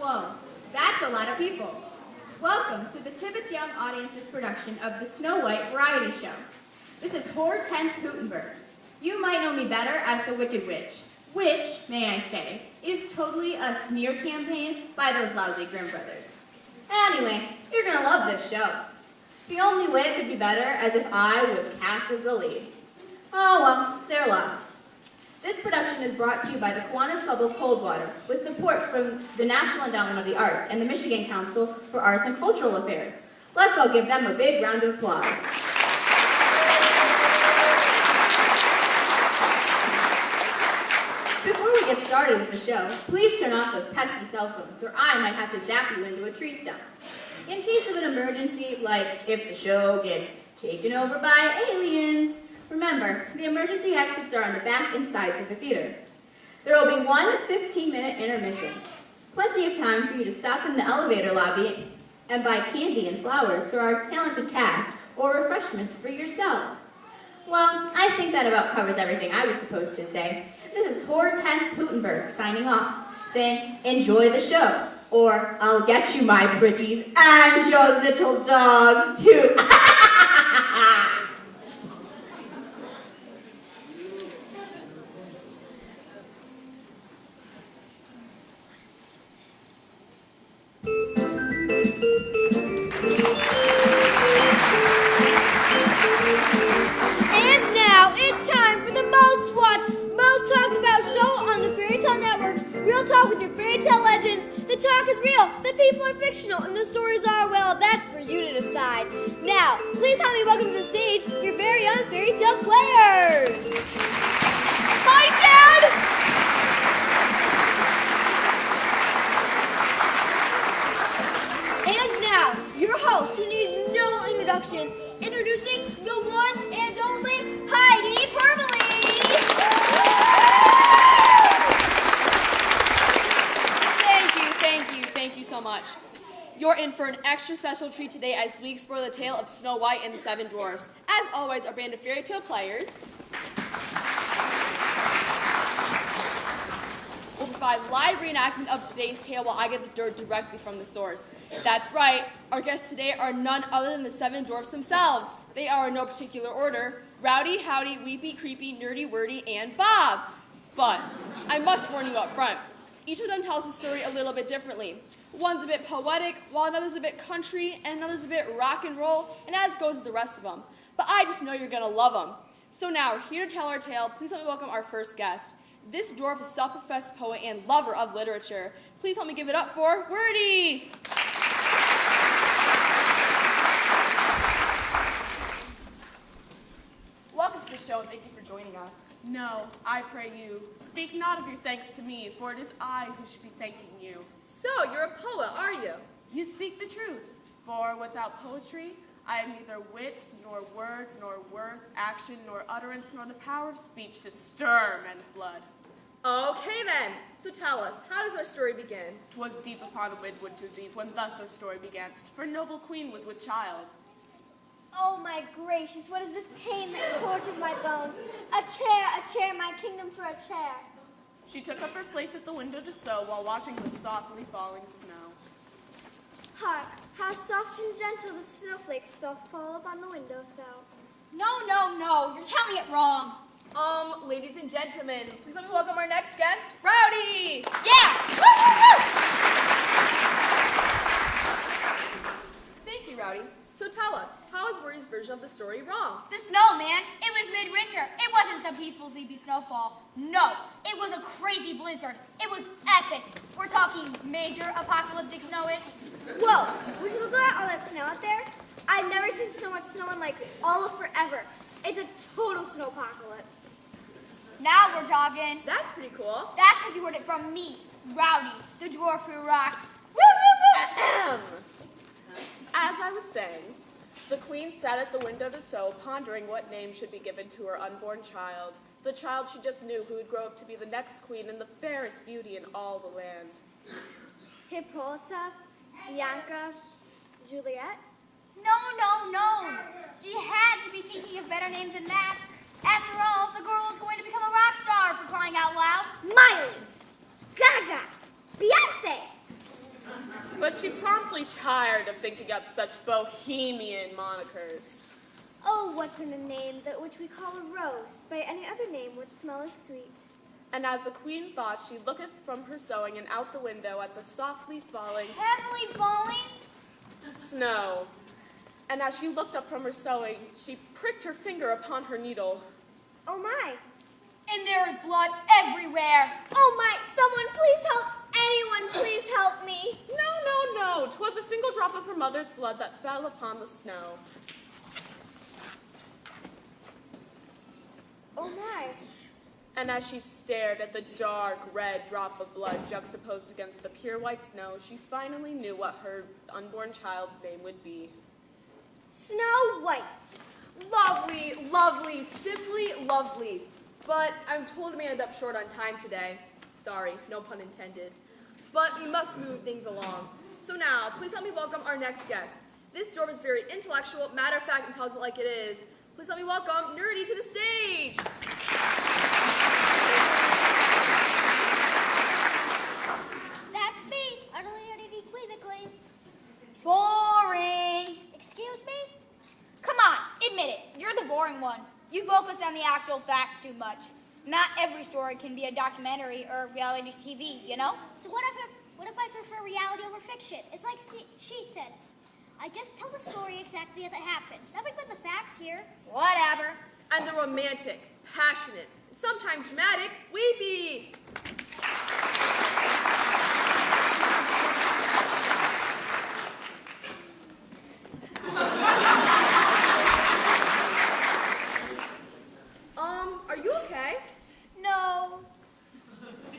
Whoa, that's a lot of people. Welcome to the Tibbetts Young Audience's production of the Snow White Variety Show. This is Hortense Hootenberg. You might know me better as the Wicked Witch, which, may I say, is totally a smear campaign by those lousy Grimm brothers. Anyway, you're gonna love this show. The only way it could be better as if I was cast as the lead. Oh well, they're lost. This production is brought to you by the Kiwanis Club of Coldwater with support from the National Endowment of the Arts and the Michigan Council for Arts and Cultural Affairs. Let's all give them a big round of applause. Before we get started with the show, please turn off those pesky cell phones or I might have to zap you into a tree stump. In case of an emergency, like if the show gets taken over by aliens, remember, the emergency exits are on the back and sides of the theater. There will be one 15-minute intermission. Plenty of time for you to stop in the elevator lobby and buy candy and flowers for our talented cast or refreshments for yourself. Well, I think that about covers everything I was supposed to say. This is Hortense Hootenberg signing off, saying, enjoy the show, or I'll get you, my pretties, and your little dogs, too. And now it's time for the most watched, most talked about show on the Fairy Tale Network. Real talk with your fairy tale legends. The talk is real, the people are fictional, and the stories are, well, that's for you to decide. Now, please help me welcome to the stage your very own fairy tale players. Hi, Dad! And now, your host who needs no introduction, introducing the one and only Heidi Permely. Thank you so much. You're in for an extra special treat today as we explore the tale of Snow White and the Seven Dwarfs. As always, our band of fairy tale players will provide live reenactment of today's tale while I get the dirt directly from the source. That's right, our guests today are none other than the Seven Dwarfs themselves. They are in no particular order: Rowdy, Howdy, Weepy, Creepy, Nerdy, Wordy, and Bob. But I must warn you up front, each of them tells the story a little bit differently. One's a bit poetic, while another's a bit country, and another's a bit rock and roll, and as goes with the rest of them. But I just know you're gonna love them. So now, here to tell our tale, please help me welcome our first guest. This dwarf is a self-professed poet and lover of literature. Please help me give it up for Wordy! Welcome to the show, and thank you for joining us. No, I pray you, speak not of your thanks to me, for it is I who should be thanking you. So, you're a poet, are you? You speak the truth, for without poetry, I have neither wit, nor words, nor worth, action, nor utterance, nor the power of speech to stir men's blood. Okay then, so tell us, how does our story begin? 'Twas deep upon a midwinter's eve when thus our story beganst, for noble queen was with child. Oh my gracious, what is this pain that tortures my bones? A chair, my kingdom for a chair. She took up her place at the window to sew while watching the softly falling snow. Hark, how soft and gentle the snowflakes doth fall upon the windowsill. No, you're telling it wrong. Ladies and gentlemen, please let me welcome our next guest, Rowdy! Yeah! Thank you, Rowdy. So tell us, how is Wordy's version of the story wrong? The snow, man. It was midwinter. It wasn't some peaceful, sleepy snowfall. No, it was a crazy blizzard. It was epic. We're talking major apocalyptic snow it. Whoa, would you look at all that snow out there? I've never seen so much snow in like all of forever. It's a total snowpocalypse. Now we're talking. That's pretty cool. That's because you heard it from me, Rowdy, the dwarf who rocks. As I was saying, the queen sat at the window to sew, pondering what name should be given to her unborn child, the child she just knew who would grow up to be the next queen and the fairest beauty in all the land. Hippolyta, Bianca, Juliet? No. She had to be thinking of better names than that. After all, the girl was going to become a rock star, for crying out loud. Miley, Gaga, Beyonce. But she promptly tired of thinking up such bohemian monikers. Oh, what's in a name that which we call a rose? By any other name would smell as sweet. And as the queen thought, she looketh from her sewing and out the window at the softly falling Heavily falling. snow. And as she looked up from her sewing, she pricked her finger upon her needle. Oh my. And there is blood everywhere. Oh my, someone please help. Anyone please help me. No, 'twas a single drop of her mother's blood that fell upon the snow. Oh my. And as she stared at the dark red drop of blood juxtaposed against the pure white snow, she finally knew what her unborn child's name would be. Snow White. Lovely, lovely, simply lovely. But I'm told we end up short on time today. Sorry, no pun intended. But we must move things along. So now, please help me welcome our next guest. This dwarf is very intellectual, matter of fact, and tells it like it is. Please help me welcome Nerdy to the stage. That's me, utterly unequivocally. Boring. Excuse me? Come on, admit it. You're the boring one. You focus on the actual facts too much. Not every story can be a documentary or reality TV, you know? So what if I prefer reality over fiction? It's like she said. I just tell the story exactly as it happened. Nothing but the facts here. Whatever. And the romantic, passionate, sometimes dramatic, weepy. Are you okay? No.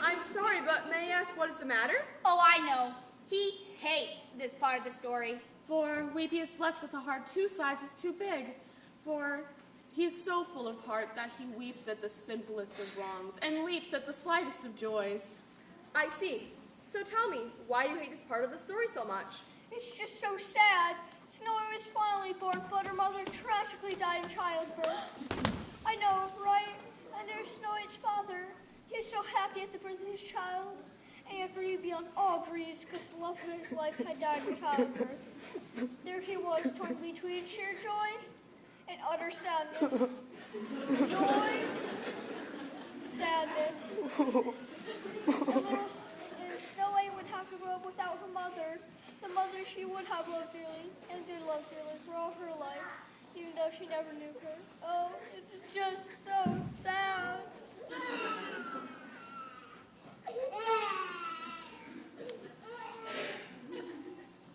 I'm sorry, but may I ask what is the matter? Oh, I know. He hates this part of the story. For Weepy is blessed with a heart 2 sizes too big. For he is so full of heart that he weeps at the simplest of wrongs and leaps at the slightest of joys. I see. So tell me, why you hate this part of the story so much? It's just so sad. Snowy was finally born, but her mother tragically died in childbirth. I know, right? And there's Snow White's father. He's so happy at the birth of his child. And yet grieved beyond all griefs because the love of his life had died in childbirth. There he was, torn between sheer joy and utter sadness. Joy, sadness. And Snow White would have to grow up without her mother. The mother she would have loved dearly and did love dearly for all her life, even though she never knew her. Oh, it's just so sad.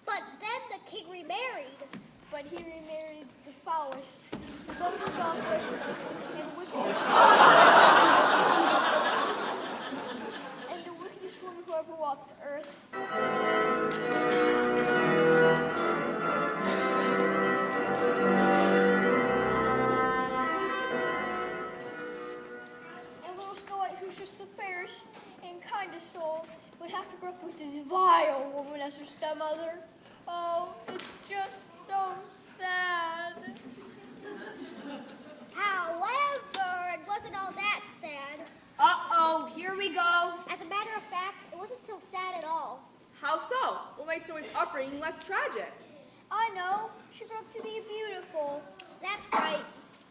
But then the king remarried. But he remarried the foulest, the most selfish, and wickedest, and the wickedest woman who ever walked the earth. And little Snow White, who's just the fairest and kindest soul, would have to grow up with this vile woman as her stepmother. Oh, it's just so sad. However, it wasn't all that sad. Uh-oh, here we go. As a matter of fact, it wasn't so sad at all. How so? What makes Snow White's upbringing less tragic? I know. She grew up to be beautiful. That's right.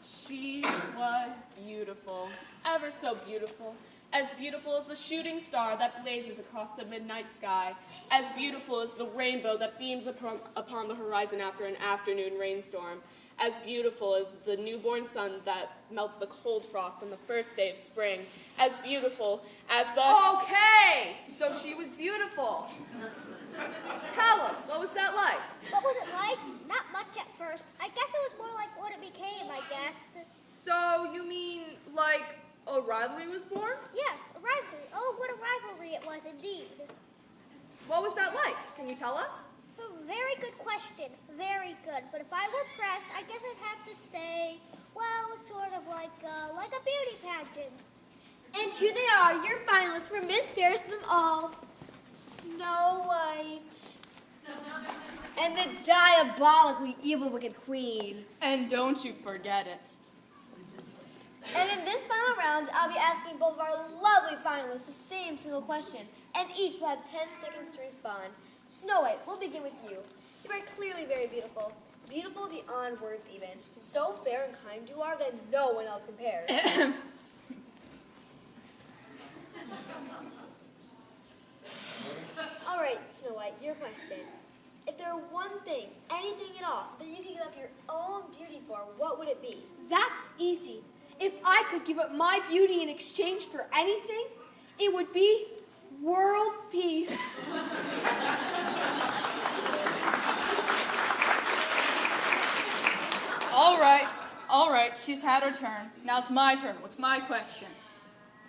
She was beautiful, ever so beautiful. As beautiful as the shooting star that blazes across the midnight sky. As beautiful as the rainbow that beams upon the horizon after an afternoon rainstorm. As beautiful as the newborn sun that melts the cold frost on the first day of spring. As beautiful as the... Okay, so she was beautiful. Tell us, what was that like? What was it like? Not much at first. I guess it was more like what it became, I guess. So you mean like a rivalry was born? Yes, a rivalry. Oh, what a rivalry it was indeed. What was that like? Can you tell us? Very good question. Very good. But if I were pressed, I guess I'd have to say, well, sort of like a beauty pageant. And here they are, your finalists for Miss Fairest of them all. Snow White. And the diabolically evil wicked queen. And don't you forget it. And in this final round, I'll be asking both of our lovely finalists the same single question. And each will have 10 seconds to respond. Snow White, we'll begin with you. You are clearly very beautiful. Beautiful beyond words even. So fair and kind you are that no one else compares. All right, Snow White, your question. If there were one thing, anything at all, that you could give up your own beauty for, what would it be? That's easy. If I could give up my beauty in exchange for anything, it would be world peace. All right, she's had her turn. Now it's my turn. What's my question?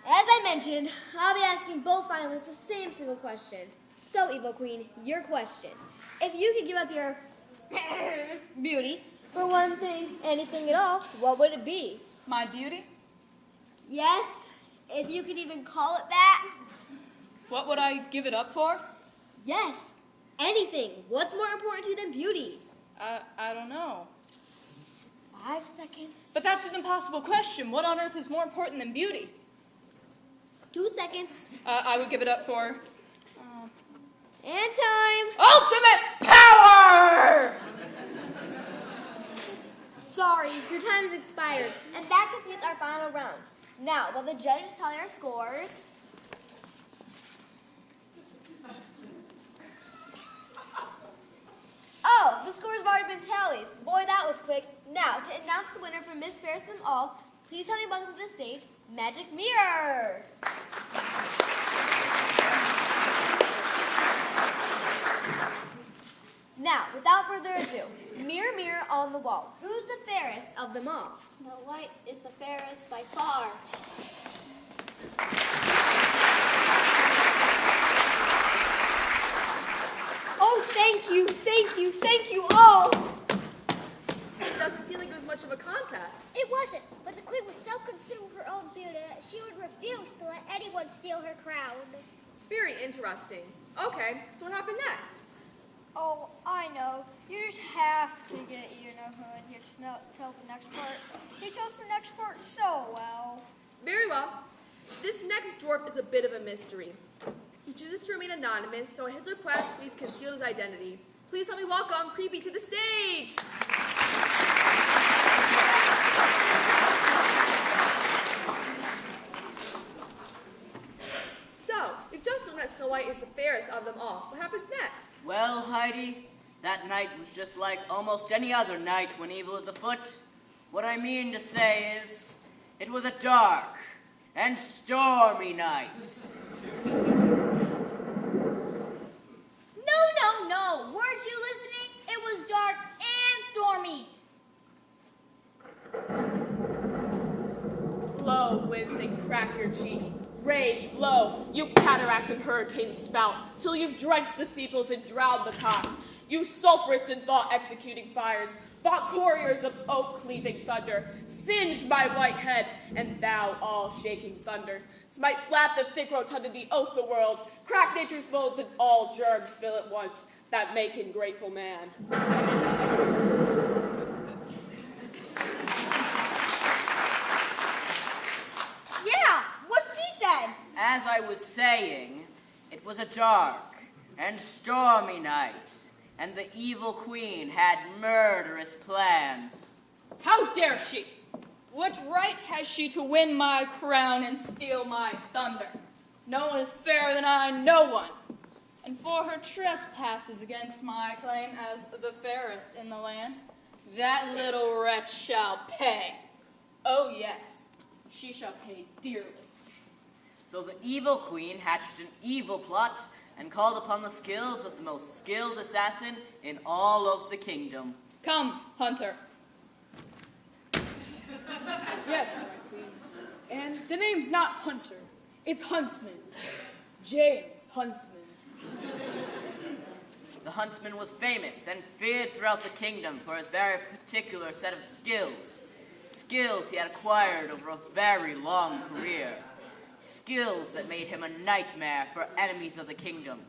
As I mentioned, I'll be asking both finalists the same single question. So, Evil Queen, your question. If you could give up your beauty for one thing, anything at all, what would it be? My beauty? Yes, if you could even call it that. What would I give it up for? Yes, anything. What's more important to you than beauty? I don't know. 5 seconds. But that's an impossible question. What on earth is more important than beauty? 2 seconds. I would give it up for And time. ultimate power! Sorry, your time has expired. And that completes our final round. Now, while the judges tally our scores, oh, the scores have already been tallied. Boy, that was quick. Now, to announce the winner for Miss Fairest of them all, please help me welcome to the stage, Magic Mirror. Now, without further ado, mirror, mirror on the wall, who's the fairest of them all? Snow White is the fairest by far. Oh, thank you all. It doesn't seem like it was much of a contest. It wasn't, but the queen was so consumed with her own beauty that she would refuse to let anyone steal her crown. Very interesting. Okay, so what happened next? Oh, I know. You just have to get Ian O'Hoon here to tell the next part. He tells the next part so well. Very well. This next dwarf is a bit of a mystery. He chooses to remain anonymous, so at his request, we've concealed his identity. Please help me welcome Creepy to the stage. So, we've just learned that Snow White is the fairest of them all. What happens next? Well, Heidi, that night was just like almost any other night when evil is afoot. What I mean to say is, it was a dark and stormy night. No. Weren't you listening? It was dark and stormy. Blow, winds, and crack your cheeks. Rage, blow, you cataracts and hurricanes spout, till you've drenched the steeples and drowned the cocks. You sulphurous and thought-executing fires, bought couriers of oak-cleaving thunder, singe my white head, and thou all-shaking thunder. Smite flat the thick rotundity, oath the world, crack nature's molds, and all germs spill at once, that make ingrateful man. Yeah, what she said. As I was saying, it was a dark and stormy night, and the evil queen had murderous plans. How dare she? What right has she to win my crown and steal my thunder? No one is fairer than I, no one. And for her trespasses against my claim as the fairest in the land, that little wretch shall pay. Oh yes, she shall pay dearly. So the evil queen hatched an evil plot and called upon the skills of the most skilled assassin in all of the kingdom. Come, Hunter. Yes, my queen. And the name's not Hunter. It's Huntsman. James Huntsman. The huntsman was famous and feared throughout the kingdom for his very particular set of skills. Skills he had acquired over a very long career. Skills that made him a nightmare for enemies of the kingdom.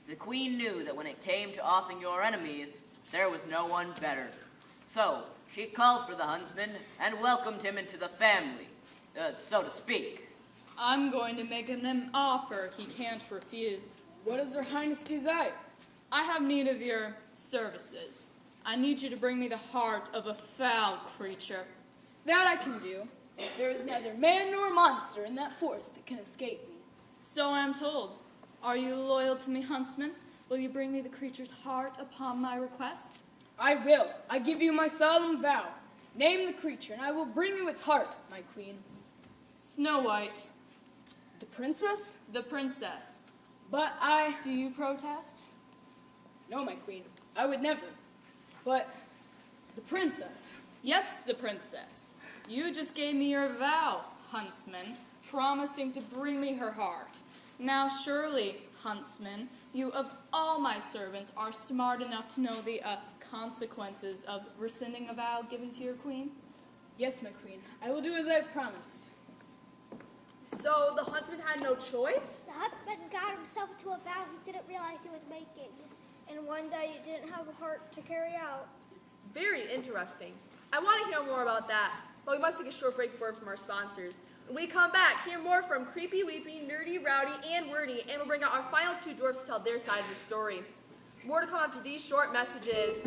The queen knew that when it came to offing your enemies, there was no one better. So, she called for the huntsman and welcomed him into the family, so to speak. I'm going to make him an offer he can't refuse. What does her highness desire? I have need of your services. I need you to bring me the heart of a foul creature. That I can do. There is neither man nor monster in that forest that can escape me. So I am told. Are you loyal to me, huntsman? Will you bring me the creature's heart upon my request? I will. I give you my solemn vow. Name the creature, and I will bring you its heart, my queen. Snow White. The princess? The princess. But Do you protest? No, my queen. I would never. But the princess. Yes, the princess. You just gave me your vow, huntsman, promising to bring me her heart. Now surely, huntsman, you of all my servants are smart enough to know the consequences of rescinding a vow given to your queen? Yes, my queen. I will do as I have promised. So the huntsman had no choice? The huntsman got himself into a vow he didn't realize he was making, and one that he didn't have a heart to carry out. Very interesting. I want to hear more about that, but we must take a short break for from our sponsors. When we come back, hear more from Creepy Weepy, Nerdy Rowdy, and Wordy, and we'll bring out our final two dwarfs to tell their side of the story. More to come after these short messages.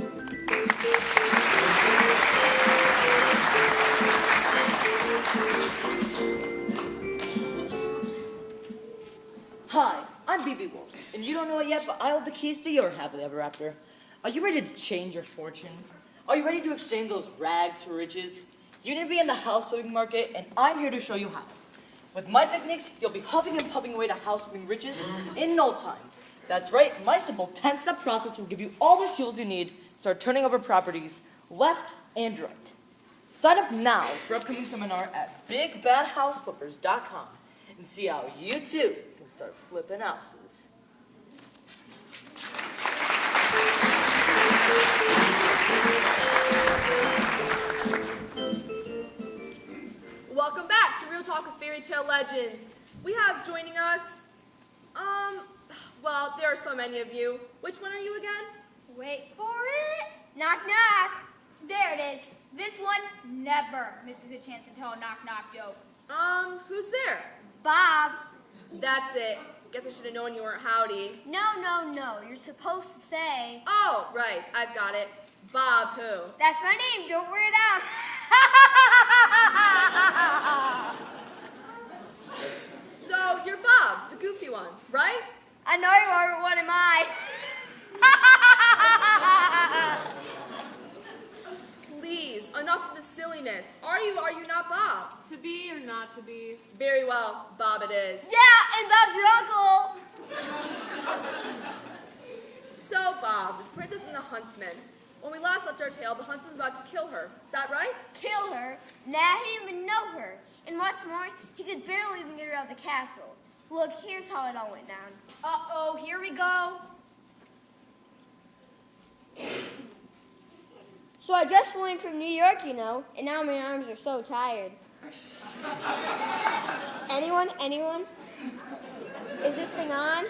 Hi, I'm BB Wolf, and you don't know it yet, but I hold the keys to your happily ever after. Are you ready to change your fortune? Are you ready to exchange those rags for riches? You need to be in the houseflipping market, and I'm here to show you how. With my techniques, you'll be huffing and puffing away to houseflipping riches in no time. That's right, my simple 10-step process will give you all the tools you need to start turning over properties left and right. Sign up now for upcoming seminar at bigbadhouseflippers.com and see how you too can start flipping houses. Welcome back to Real Talk of Fairy Tale Legends. We have joining us, well, there are so many of you. Which one are you again? Wait for it. Knock, knock. There it is. This one never misses a chance to tell a knock-knock joke. Who's there? Bob. That's it. Guess I should have known you weren't Howdy. No. You're supposed to say, Oh, right, I've got it. Bob who? that's my name, don't wear it out. So, you're Bob, the goofy one, right? I know you are, but what am I? Please, enough of the silliness. Are you not Bob? To be or not to be? Very well, Bob it is. Yeah, and Bob's your uncle. So, Bob, the princess and the huntsman. When we last left our tale, the huntsman's about to kill her. Is that right? Kill her? Nah, he didn't even know her. And what's more, he could barely even get her out of the castle. Look, here's how it all went down. Uh-oh, here we go. So I just flew in from New York, you know, and now my arms are so tired. Anyone? Is this thing on?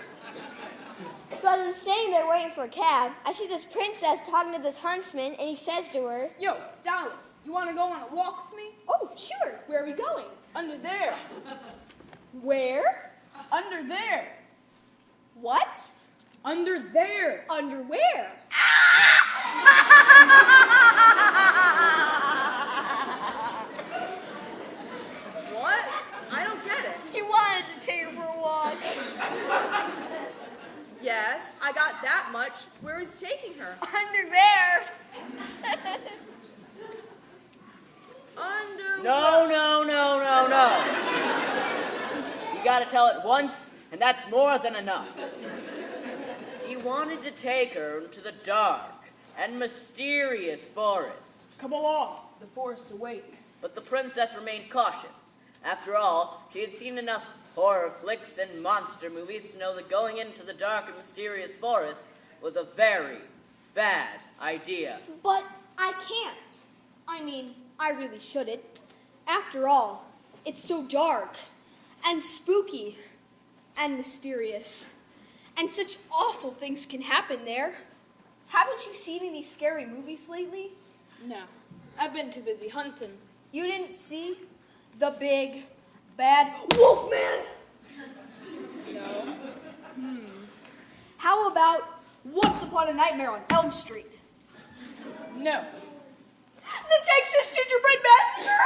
So as I'm staying there waiting for a cab, I see this princess talking to this huntsman, and he says to her, Yo, darling, you want to go on a walk with me? "Oh, sure, where are we going?" Under there. "Where?" Under there. "What?" Under there. "Underwear?" What? I don't get it. He wanted to take her for a walk. Yes, I got that much. Where is taking her? Under there. Under. No. You gotta tell it once, and that's more than enough. He wanted to take her into the dark and mysterious forest. Come along. The forest awaits. But the princess remained cautious. After all, she had seen enough horror flicks and monster movies to know that going into the dark and mysterious forest was a very bad idea. But I can't. I mean, I really shouldn't. After all, it's so dark and spooky and mysterious. And such awful things can happen there. Haven't you seen any scary movies lately? No, I've been too busy hunting. You didn't see the big, bad Wolfman? No. How about Once Upon a Nightmare on Elm Street. No. The Texas Gingerbread Massacre!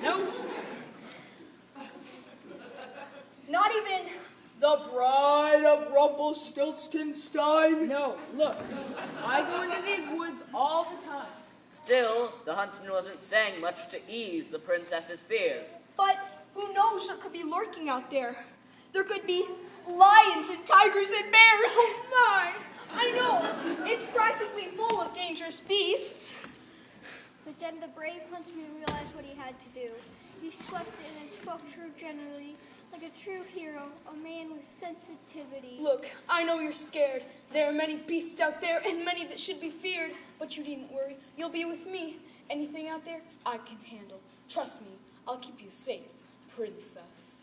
No. Not even. The Bride of Rumpelstiltskinstein. No. Look, I go into these woods all the time. Still, the huntsman wasn't saying much to ease the princess's fears. But who knows what could be lurking out there? There could be lions and tigers and bears. My, I know. It's practically full of dangerous beasts. But then the brave huntsman realized what he had to do. He swept in and spoke to her generally, like a true hero, a man with sensitivity. Look, I know you're scared. There are many beasts out there and many that should be feared. But you needn't worry. You'll be with me. Anything out there, I can handle. Trust me, I'll keep you safe, princess.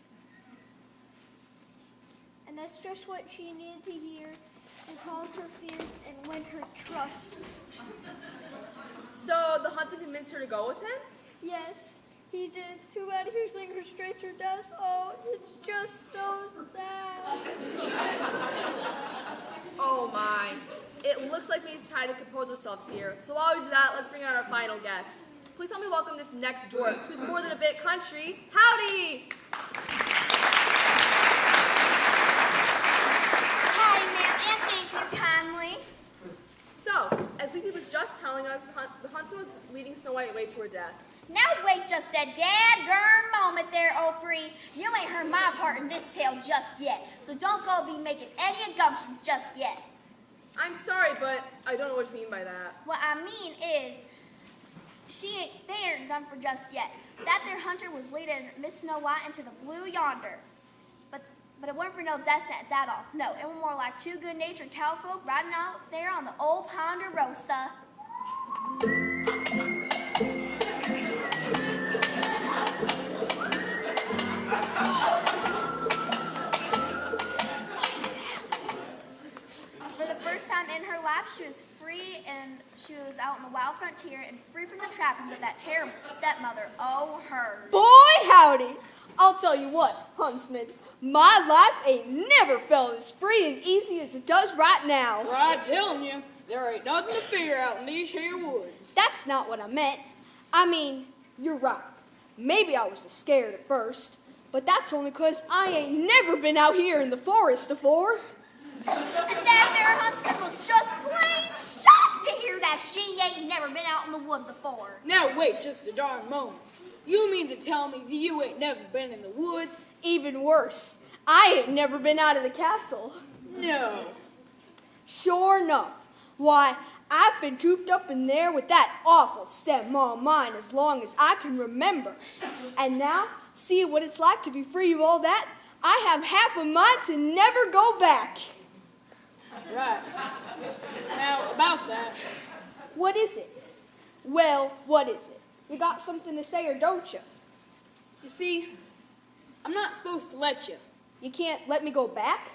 And that's just what she needed to hear, and calmed her fears and win her trust. So the huntsman convinced her to go with him? Yes, he did. Too bad he was leading her straight to death. Oh, it's just so sad. Oh my. It looks like Miss Tide to compose ourselves here. So while we do that, let's bring out our final guest. Please help me welcome this next dwarf, who's more than a bit country. Howdy! Hi, ma'am, and thank you kindly. So, as Weepy was just telling us, the huntsman was leading Snow White away to her death. Now wait just a dadgurn moment there, Opry. You ain't heard my part in this tale just yet, so don't go be making any assumptions just yet. I'm sorry, but I don't know what you mean by that. What I mean is, they ain't done for just yet. That there hunter was leading Miss Snow White into the blue yonder. But it wasn't for no death sentence at all. No, it was more like two good-natured cowfolk riding out there on the old Ponderosa. For the first time in her life, she was free, and she was out in the wild frontier and free from the trappings of that terrible stepmother. Oh, her. Boy, howdy. I'll tell you what, huntsman. My life ain't never felt as free and easy as it does right now. Try telling you, there ain't nothing to figure out in these here woods. That's not what I meant. I mean, you're right. Maybe I was scared at first, but that's only 'cause I ain't never been out here in the forest afore. And that there huntsman was just plain shocked to hear that she ain't never been out in the woods afore. Now wait just a darn moment. You mean to tell me that you ain't never been in the woods? Even worse, I ain't never been out of the castle. No. Sure enough. Why, I've been cooped up in there with that awful stepma of mine as long as I can remember. And now, see what it's like to be free of all that? I have half a mind to never go back. Right. Now, about that. What is it? Well, what is it? You got something to say or don't you? You see, I'm not supposed to let you. You can't let me go back?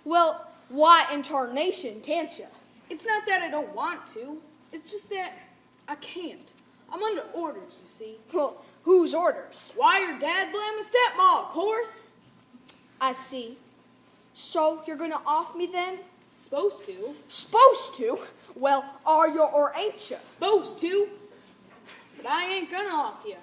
Well, why in tarnation can't you? It's not that I don't want to. It's just that I can't. I'm under orders, you see. Well, whose orders? Why your dad blame his stepma, of course. I see. So you're gonna off me then? Supposed to. Supposed to? Well, are you or ain't you? Supposed to. But I ain't gonna off you.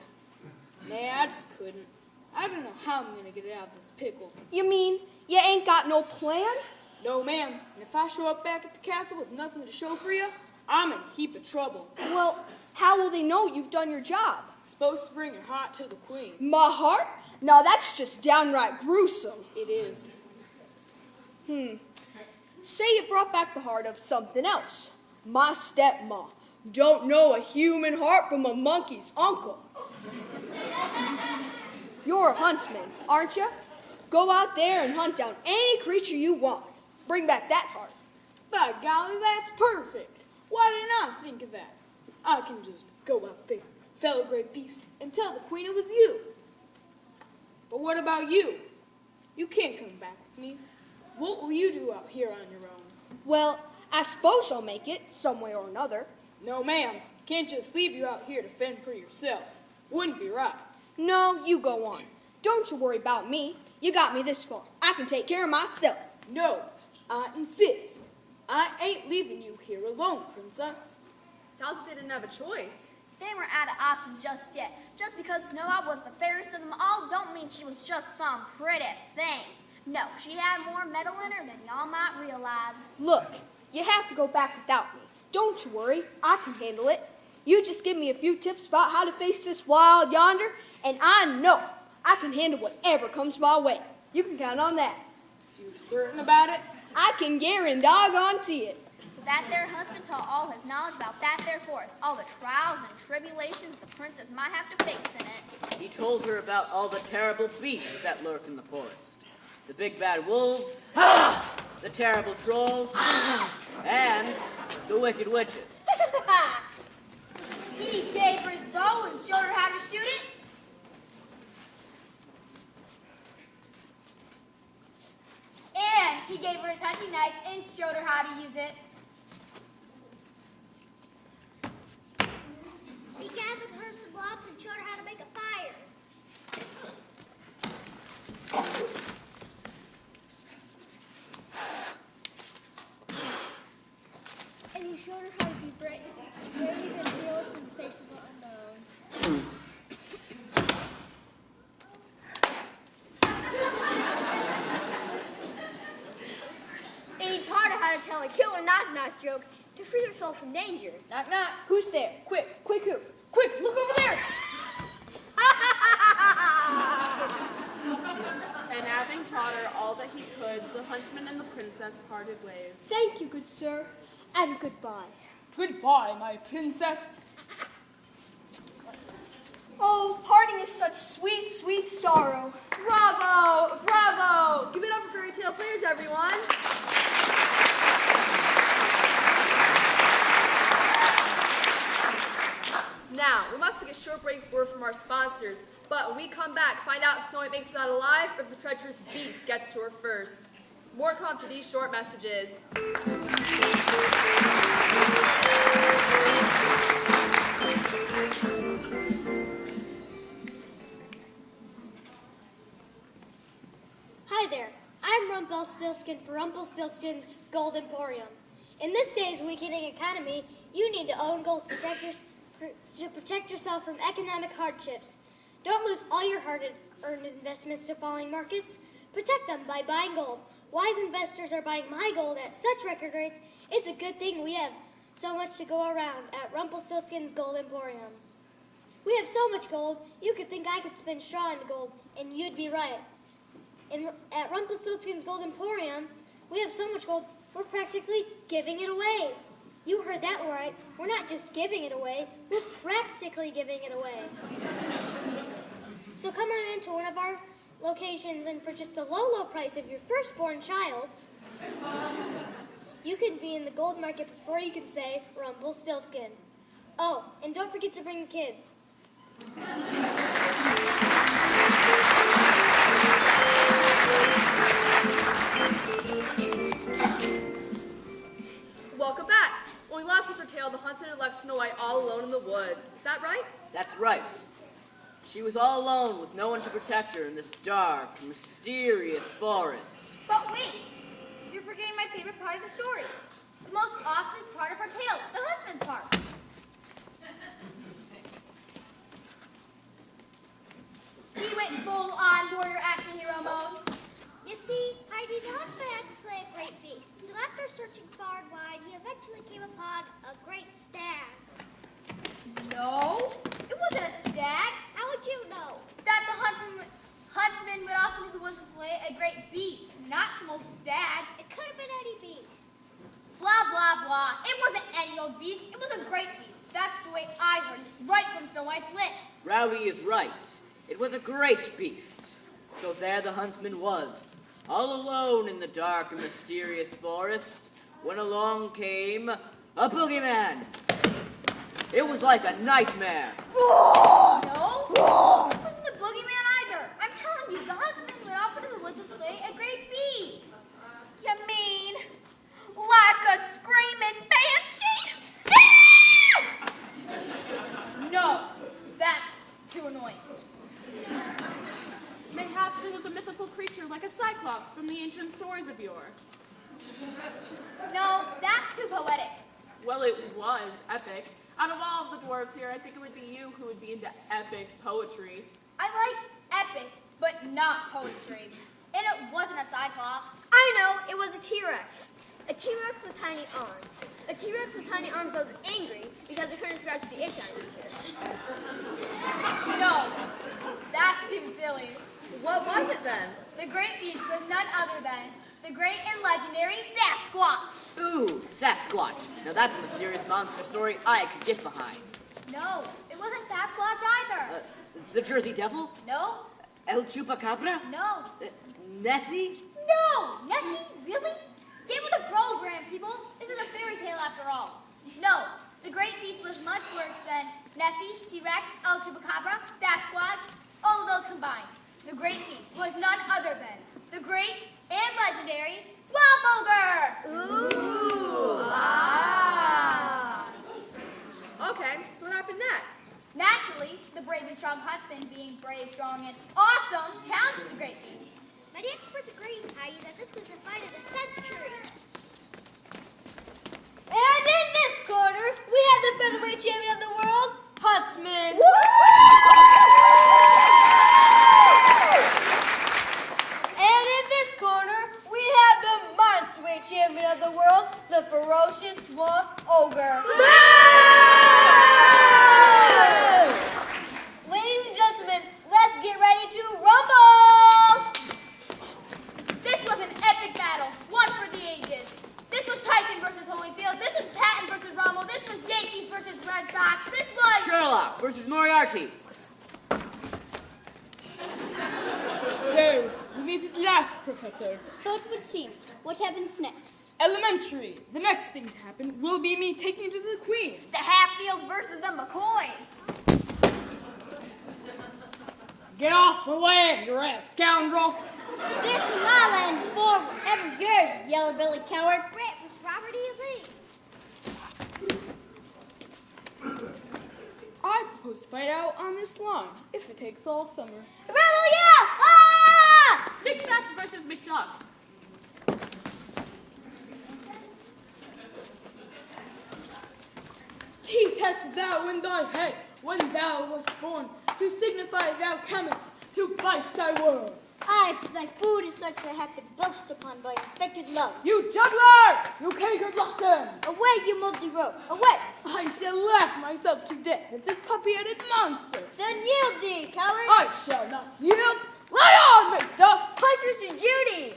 Nah, I just couldn't. I don't know how I'm gonna get out of this pickle. You mean you ain't got no plan? No, ma'am. And if I show up back at the castle with nothing to show for you, I'm in a heap of trouble. Well, how will they know you've done your job? Supposed to bring your heart to the queen. My heart? Now that's just downright gruesome. It is. Say you brought back the heart of something else. My stepma don't know a human heart from a monkey's uncle. You're a huntsman, aren't you? Go out there and hunt down any creature you want. Bring back that heart. By golly, that's perfect. Why didn't I think of that? I can just go out there, fell a great beast, and tell the queen it was you. But what about you? You can't come back with me. What will you do out here on your own? Well, I suppose I'll make it some way or another. No, ma'am. Can't just leave you out here to fend for yourself. Wouldn't be right. No, you go on. Don't you worry about me. You got me this far. I can take care of myself. No, I insist. I ain't leaving you here alone, Princess. Sounds like they didn't have a choice. They weren't out of options just yet. Just because Snow White was the fairest of them all don't mean she was just some pretty thing. No, she had more metal in her than y'all might realize. Look, you have to go back without me. Don't you worry, I can handle it. You just give me a few tips about how to face this wild yonder, and I know I can handle whatever comes my way. You can count on that. You certain about it? I can guarantee it. So that there husband told all his knowledge about that there forest, all the trials and tribulations the princess might have to face in it. He told her about all the terrible beasts that lurk in the forest. The big bad wolves, the terrible trolls, and the wicked witches. He gave her his bow and showed her how to shoot it. And he gave her his hunting knife and showed her how to use it. He gathered her some logs and showed her how to make a fire. And he showed her how to be brave and fearless in the face of the unknown. And he taught her how to tell a killer knock-knock joke to free herself from danger. Knock, knock. Who's there? Quick who? Quick, look over there. And having taught her all that he could, the huntsman and the princess parted ways. Thank you, good sir, and goodbye. Goodbye, my princess. Oh, parting is such sweet, sweet sorrow. Bravo, bravo. Give it up for fairy tale players, everyone. Now, we must take a short break for word from our sponsors, but when we come back, find out if Snow White makes it out alive or if the treacherous beast gets to her first. More come after these short messages. Hi there, I'm Rumpelstiltskin for Rumpelstiltskin's Gold Emporium. In this day's weakening economy, you need to own gold to protect yourself from economic hardships. Don't lose all your hard-earned investments to falling markets. Protect them by buying gold. Wise investors are buying my gold at such record rates, it's a good thing we have so much to go around at Rumpelstiltskin's Gold Emporium. We have so much gold, you could think I could spin straw into gold, and you'd be right. At Rumpelstiltskin's Gold Emporium, we have so much gold, we're practically giving it away. You heard that right. We're not just giving it away, we're practically giving it away. So come on into one of our locations, and for just the low, low price of your firstborn child, you can be in the gold market before you can say Rumpelstiltskin. Oh, and don't forget to bring the kids. Welcome back. When we last left our tale, the huntsman had left Snow White all alone in the woods. Is that right? That's right. She was all alone with no one to protect her in this dark, mysterious forest. But wait, you're forgetting my favorite part of the story. The most awesome part of our tale, the huntsman's part. He went full-on warrior action hero mode. You see, Heidi, the huntsman had to slay a great beast. So after searching far and wide, he eventually came upon a great stag. No, it wasn't a stag. How would you know? That the huntsman went off into the woods to slay a great beast, not some old stag. It could have been any beast. Blah, blah, blah. It wasn't any old beast. It was a great beast. That's the way I heard it, right from Snow White's lips. Rowdy is right. It was a great beast. So there the huntsman was, all alone in the dark and mysterious forest, when along came a boogeyman. It was like a nightmare. No, it wasn't the boogeyman either. I'm telling you, the huntsman went off into the woods to slay a great beast. You mean like a screaming banshee? No, that's too annoying. Mayhaps it was a mythical creature like a cyclops from the ancient stories of yore. No, that's too poetic. Well, it was epic. Out of all of the dwarves here, I think it would be you who would be into epic poetry. I like epic, but not poetry. And it wasn't a Cyclops. I know, it was a T-Rex. A T-Rex with tiny arms. A T-Rex with tiny arms that was angry because it couldn't scratch the itch on his chair. No, that's too silly. What was it then? The great beast was none other than the great and legendary Sasquatch. Ooh, Sasquatch. Now that's a mysterious monster story I could get behind. No, it wasn't Sasquatch either. The Jersey Devil? No, El Chupacabra? no, Nessie? no. Nessie, really? Get with the program, people. This is a fairy tale after all. No, the great beast was much worse than Nessie, T-Rex, El Chupacabra, Sasquatch, all of those combined. The great beast was none other than the great and legendary Swamp Ogre. Ooh. Ah. Okay, so what happened next? Naturally, the brave and strong huntsman, being brave, strong, and awesome, challenged the great beast. Many experts agree, Heidi, that this was the fight of the century. And in this corner, we have the featherweight champion of the world, Huntsman. And in this corner, we have the monsterweight champion of the world, the ferocious Swamp Ogre. Ladies and gentlemen, let's get ready to rumble! This was an epic battle, one for the ages. This was Tyson versus Holyfield. This was Patton versus Rommel. This was Yankees versus Red Sox. This was... Sherlock versus Moriarty. So, we meet at last, Professor. So it would seem. What happens next? Elementary. The next thing to happen will be me taking you to the Queen. The Hatfields versus the McCoys. Get off the way, you rat scoundrel. This is my land forever yours, yellow belly coward. Brett was Robert E. Lee. I propose to fight out on this lawn, if it takes all summer. Rebel yell! Ah! Macbeth versus Macduff. Teeth hast thou in thy head when thou wast born, to signify thou camest to bite thy world. Aye, but thy food is such that I have to burst upon by infected love. You juggler! You canker blossom! Away, you moldy rope! Away! I shall laugh myself to death at this puppy-headed monster. Then yield thee, coward! I shall not yield. Lay on, Macduff! Hush, and Judy!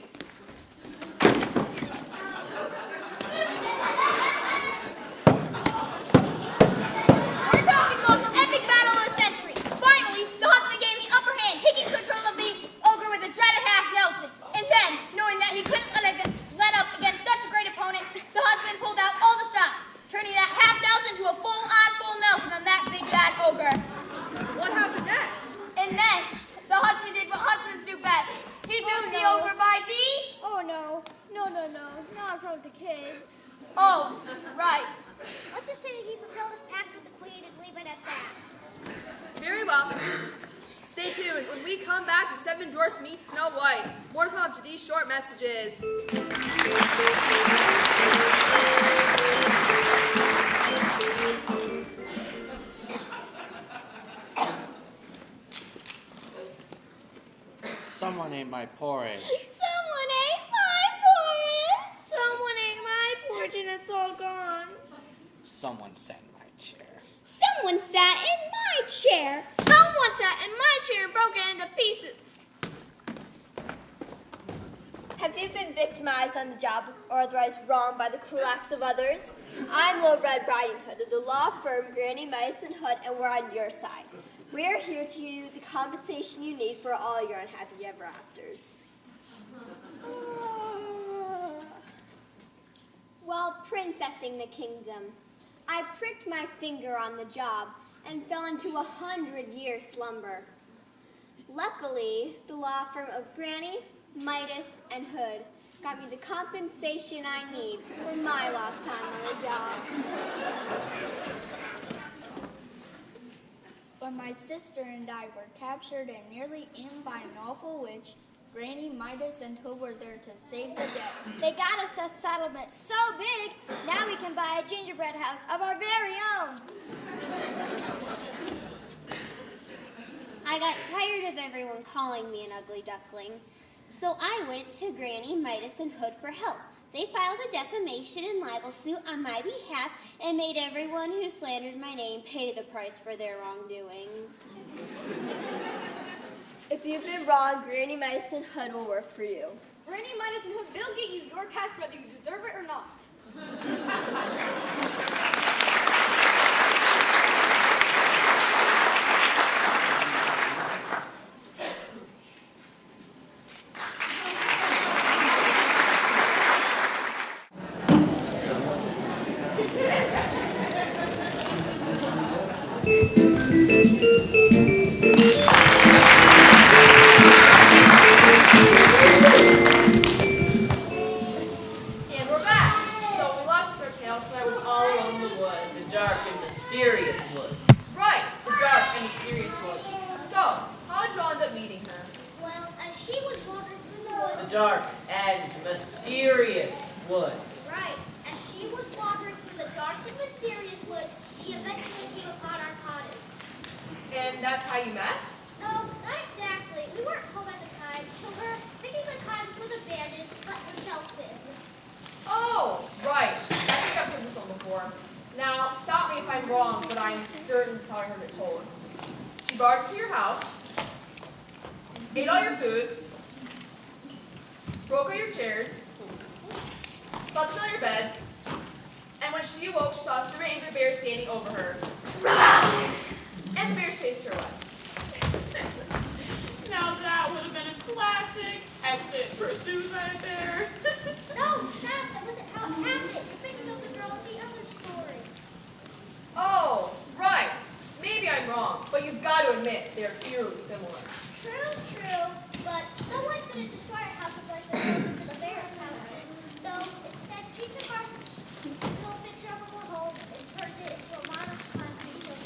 We're talking most epic battle of the century. Finally, the huntsman gained the upper hand, taking control of the ogre with a dreaded half Nelson. And then, knowing that he couldn't let up against such a great opponent, the huntsman pulled out all the stops, turning that half Nelson to a full-on full Nelson on that big bad ogre. What happened next? And then, the huntsman did what huntsmen do best. He took the ogre by the... Oh no. No, not in front of the kids. Oh, right. Let's just say that he fulfilled his pact with the queen and leave it at that. Very well. Stay tuned. When we come back, the Seven Dwarfs meet Snow White. More to come after these short messages. Someone ate my porridge. Someone ate my porridge! Someone ate my porridge and it's all gone. Someone sat in my chair. Someone sat in my chair! Someone sat in my chair and broke it into pieces! Have you been victimized on the job or otherwise wronged by the cruel acts of others? I'm Little Red Riding Hood of the law firm Granny Madison Hood, and we're on your side. We are here to give you the compensation you need for all your unhappy ever afters. While princessing the kingdom, I pricked my finger on the job and fell into 100-year slumber. Luckily, the law firm of Granny, Midas, and Hood got me the compensation I need for my lost time on the job. When my sister and I were captured and nearly eaten by an awful witch, Granny, Midas, and Hood were there to save the day. They got us a settlement so big, now we can buy a gingerbread house of our very own. I got tired of everyone calling me an ugly duckling, so I went to Granny, Midas, and Hood for help. They filed a defamation and libel suit on my behalf and made everyone who slandered my name pay the price for their wrongdoings. If you've been wrong, Granny, Midas, and Hood will work for you. Granny, Midas, and Hood, they'll get you your cash whether you deserve it or not. And we're back. So we lost our tails, so I was all alone in the woods. The dark and mysterious woods. Right, the dark and mysterious woods. So, how did you all end up meeting her? Well, as she was wandering through the woods, The dark and mysterious woods. right, as she was wandering through the dark and mysterious woods, she eventually came upon our cottage. And that's how you met? No, not exactly. We weren't home at the time, so her, thinking the cottage was abandoned, let herself in. Oh, right. I think I've heard this one before. Now, stop me if I'm wrong, but I'm certain that's how I heard it told. She barged into your house, ate all your food, broke all your chairs, slept in all your beds, and when she awoke, she saw 3 angry bears standing over her. And the bears chased her away. Now that would have been a classic exit pursuit right there. No, stop! That wasn't how it happened. You're thinking of the girl in the other story. Oh, right. Maybe I'm wrong, but you've got to admit they're eerily similar. True, but Snow White didn't destroy our houses like the children to the bear's houses. So instead, she took our little picture of her home and turned it into a modern classic film.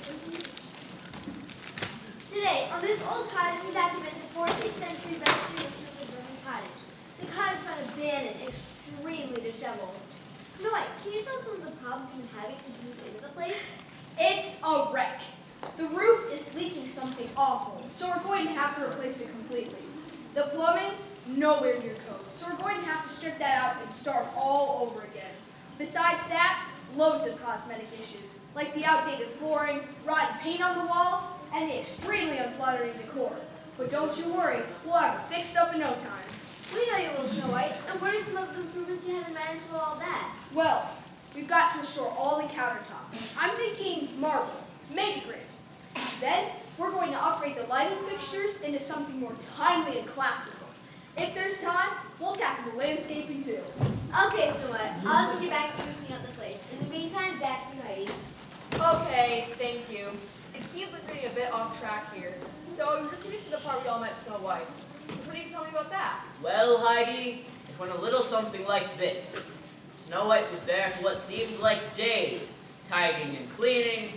Today, on this old cottage, we document the 14th century restoration of the German cottage. The cottage found abandoned, extremely disheveled. Snow White, can you tell us some of the problems you've been having since you moved into the place? It's a wreck. The roof is leaking something awful, so we're going to have to replace it completely. The plumbing, nowhere near code, so we're going to have to strip that out and start all over again. Besides that, loads of cosmetic issues, like the outdated flooring, rotten paint on the walls, and the extremely unflattering decor. But don't you worry, we'll have it fixed up in no time. We know you will, Snow White. And what are some of the improvements you have in management of all that? Well, we've got to restore all the countertops. I'm thinking marble, maybe granite. Then, we're going to upgrade the lighting fixtures into something more timely and classical. If there's time, we'll tackle the landscaping too. Okay, Snow White. I'll let you get back to fixing up the place. In the meantime, back to Heidi. Okay, thank you. It seems like we're getting a bit off track here. So you're just getting to the part where we all met Snow White. What do you tell me about that? Well, Heidi, it went a little something like this. Snow White was there for what seemed like days, tidying and cleaning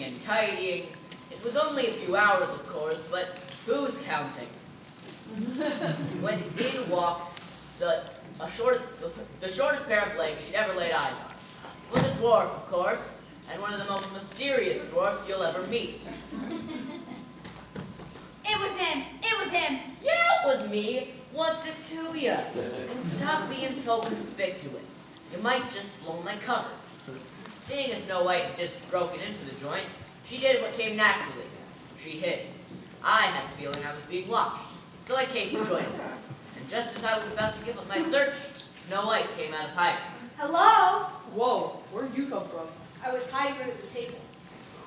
and tidying. It was only a few hours, of course, but who's counting? When in walked the shortest pair of legs she'd ever laid eyes on. It was a dwarf, of course, and one of the most mysterious dwarfs you'll ever meet. It was him. It was him. Yeah, it was me. What's it to you? And stop being so conspicuous. You might just blow my cover. Seeing as Snow White had just broken into the joint, she did what came naturally. She hid. I had the feeling I was being watched, so I came to join her. And just as I was about to give up my search, Snow White came out of hiding. Hello? Whoa, where'd you come from? I was hiding under the table.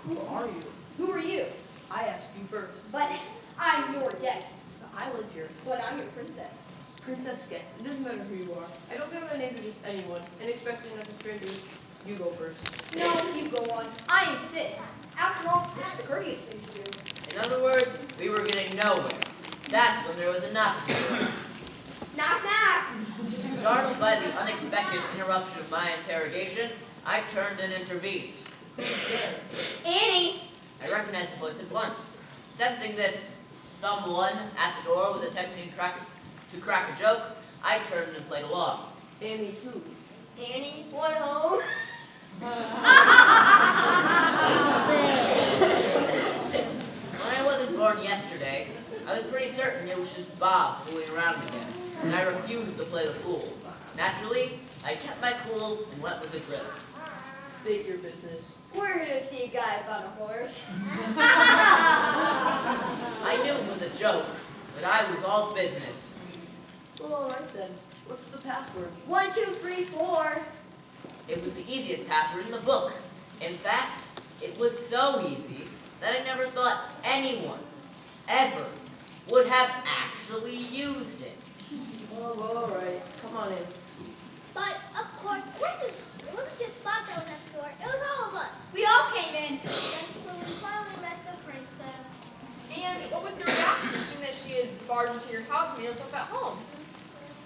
Who are you? Who are you? I asked you first. But I'm your guest. I live here. But I'm your princess. Princess guest. It doesn't matter who you are. I don't think I'm going to introduce anyone, and especially not to strangers. You go first. No, you go on. I insist. After all, it's the courteous thing to do. In other words, we were getting nowhere. That's when there was a knock. Knock, knock. Startled by the unexpected interruption of my interrogation, I turned and intervened. Annie. I recognized the voice at once. Sensing this someone at the door was attempting to crack a joke, I turned and played along. Annie who? Annie, what home? When I wasn't born yesterday, I was pretty certain it was just Bob fooling around again, and I refused to play the fool. Naturally, I kept my cool and went with the drill. State your business. We're gonna see a guy about a horse. I knew it was a joke, but I was all business. Well, all right then. What's the password? 1, 2, 3, 4. It was the easiest password in the book. In fact, it was so easy that I never thought anyone ever would have actually used it. Oh, well, all right. Come on in. But, of course, it wasn't just Bob that was next door. It was all of us. We all came in. That's when we finally met the princess. And what was your reaction seeing that she had barged into your house and made herself at home?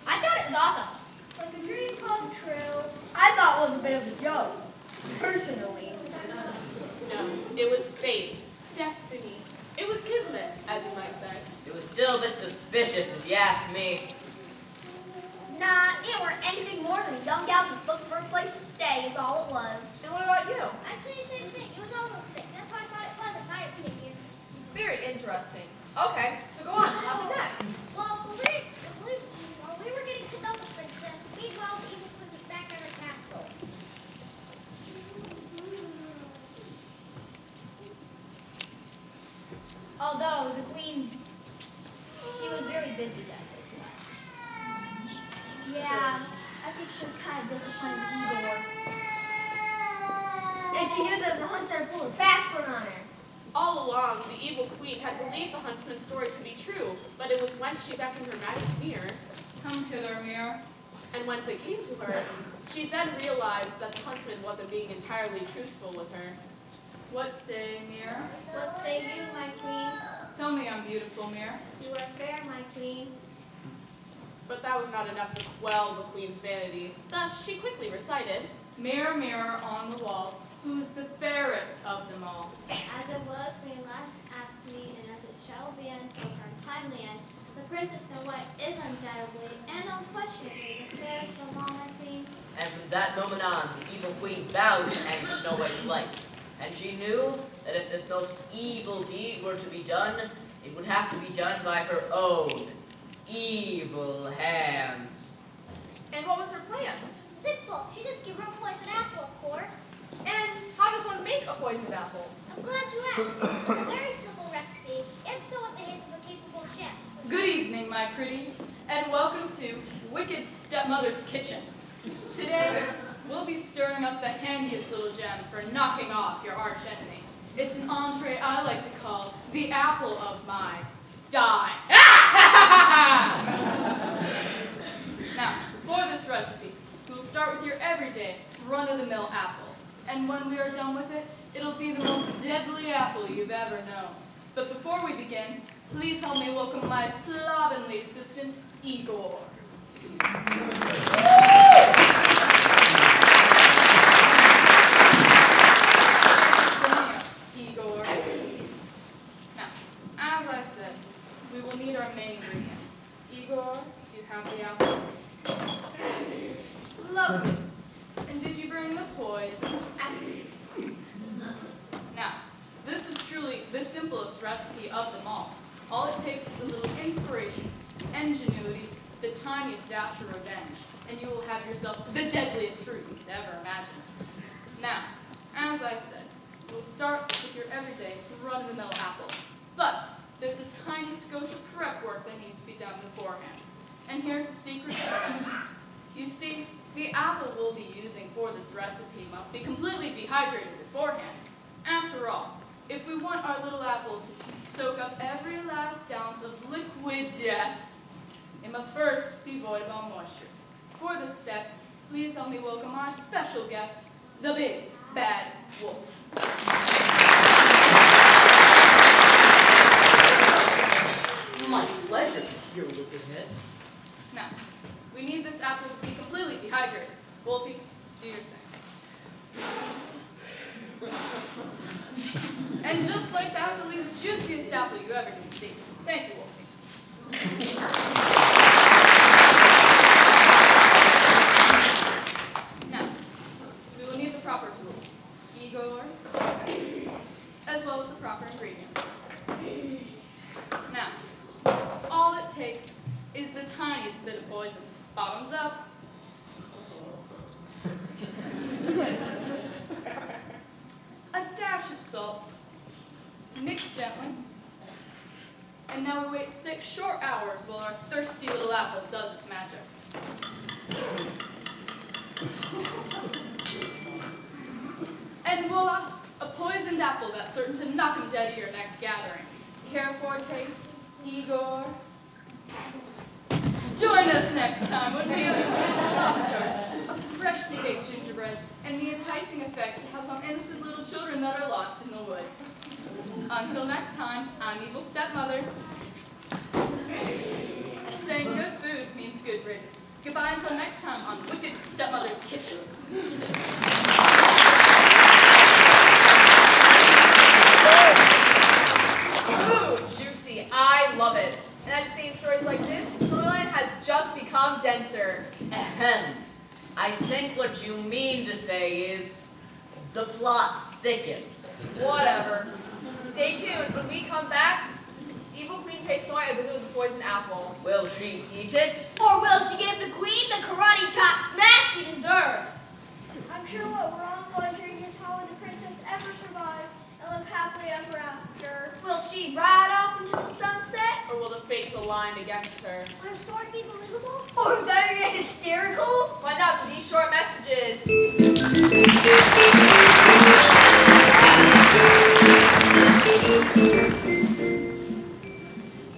I thought it was awesome. Like a dream come true. I thought it was a bit of a joke, personally. No, it was fate, destiny. It was kismet, as you might say. It was still a bit suspicious if you ask me. Nah, it weren't anything more than a young gal just looking for a place to stay is all it was. And what about you? I'd say the same thing. It was almost fake. That's why I thought it was, in my opinion. Very interesting. Okay, so go on. What happened next? Well, when we were getting to know the princess, meanwhile, the evil queen was back at her castle. Although the queen, she was very busy that day. Yeah, I think she was kind of disappointed with Igor. And she knew that the huntsman pulled a fast one on her. All along, the evil queen had believed the huntsman's story to be true, but it was when she beckoned her magic mirror, Come hither, Mir. and once it came to her, she then realized that the huntsman wasn't being entirely truthful with her. What say, Mir? What say you, my queen? Tell me I'm beautiful, Mir. You are fair, my queen. But that was not enough to quell the queen's vanity. Thus, she quickly recited, Mirror, mirror on the wall, who's the fairest of them all? As it was when you last asked me, and as it shall be until her untimely end, the Princess Snow White is undoubtedly and unquestionably the fairest of all, my queen. And from that moment on, the evil queen vowed to end Snow White's life. And she knew that if this most evil deed were to be done, it would have to be done by her own evil hands. And what was her plan? Simple. She just gave her a poison apple, of course. And how does one make a poisoned apple? I'm glad you asked. It's a very simple recipe, and so in the hands of a capable chef. Good evening, my pretties, and welcome to Wicked Stepmother's Kitchen. Today, we'll be stirring up the handiest little gem for knocking off your arch enemy. It's an entree I like to call the apple of my die. Now, for this recipe, we'll start with your everyday, run-of-the-mill apple. And when we are done with it, it'll be the most deadly apple you've ever known. But before we begin, please help me welcome my slovenly assistant, Igor. Joining us, Igor. Now, as I said, we will need our main ingredient. Igor, do you have the apple? Lovely. And did you bring the poison? Now, this is truly the simplest recipe of them all. All it takes is a little inspiration, ingenuity, the tiniest dash of revenge, and you will have yourself the deadliest fruit you could ever imagine. Now, as I said, we'll start with your everyday run-of-the-mill apple. But there's a tiny skosh of prep work that needs to be done beforehand. And here's the secret to it. You see, the apple we'll be using for this recipe must be completely dehydrated beforehand. After all, if we want our little apple to soak up every last ounce of liquid death, it must first be void of all moisture. For this step, please help me welcome our special guest, the Big Bad Wolf. My pleasure, your wickedness. Now, we need this apple to be completely dehydrated. Wolfie, do your thing. And just like that, the least juiciest apple you ever can see. Thank you, Wolfie. Now, we will need the proper tools. Igor, as well as the proper ingredients. Now, all it takes is the tiniest bit of poison. Bottoms up. A dash of salt. Mix gently. And now we wait 6 short hours while our thirsty little apple does its magic. And voila, a poisoned apple that's certain to knock him dead at your next gathering. Care for a taste, Igor? Join us next time when we have lobsters, a freshly baked gingerbread, and the enticing effects it has on innocent little children that are lost in the woods. Until next time, I'm Evil Stepmother. Saying good food means good riddance. Goodbye until next time on Wicked Stepmother's Kitchen. Ooh, juicy. I love it. And I've seen stories like this. Storyline has just become denser. Ahem. I think what you mean to say is the plot thickens. Whatever. Stay tuned. When we come back, Evil Queen pays Snowy a visit with the poisoned apple. Will she eat it? Or will she give the queen the karate chop smash she deserves? I'm sure what we're all wondering is how will the princess ever survive and live happily ever after? Will she ride off into the sunset? Or will the fates align against her? Will her story be believable? Or better yet, hysterical? Find out through these short messages.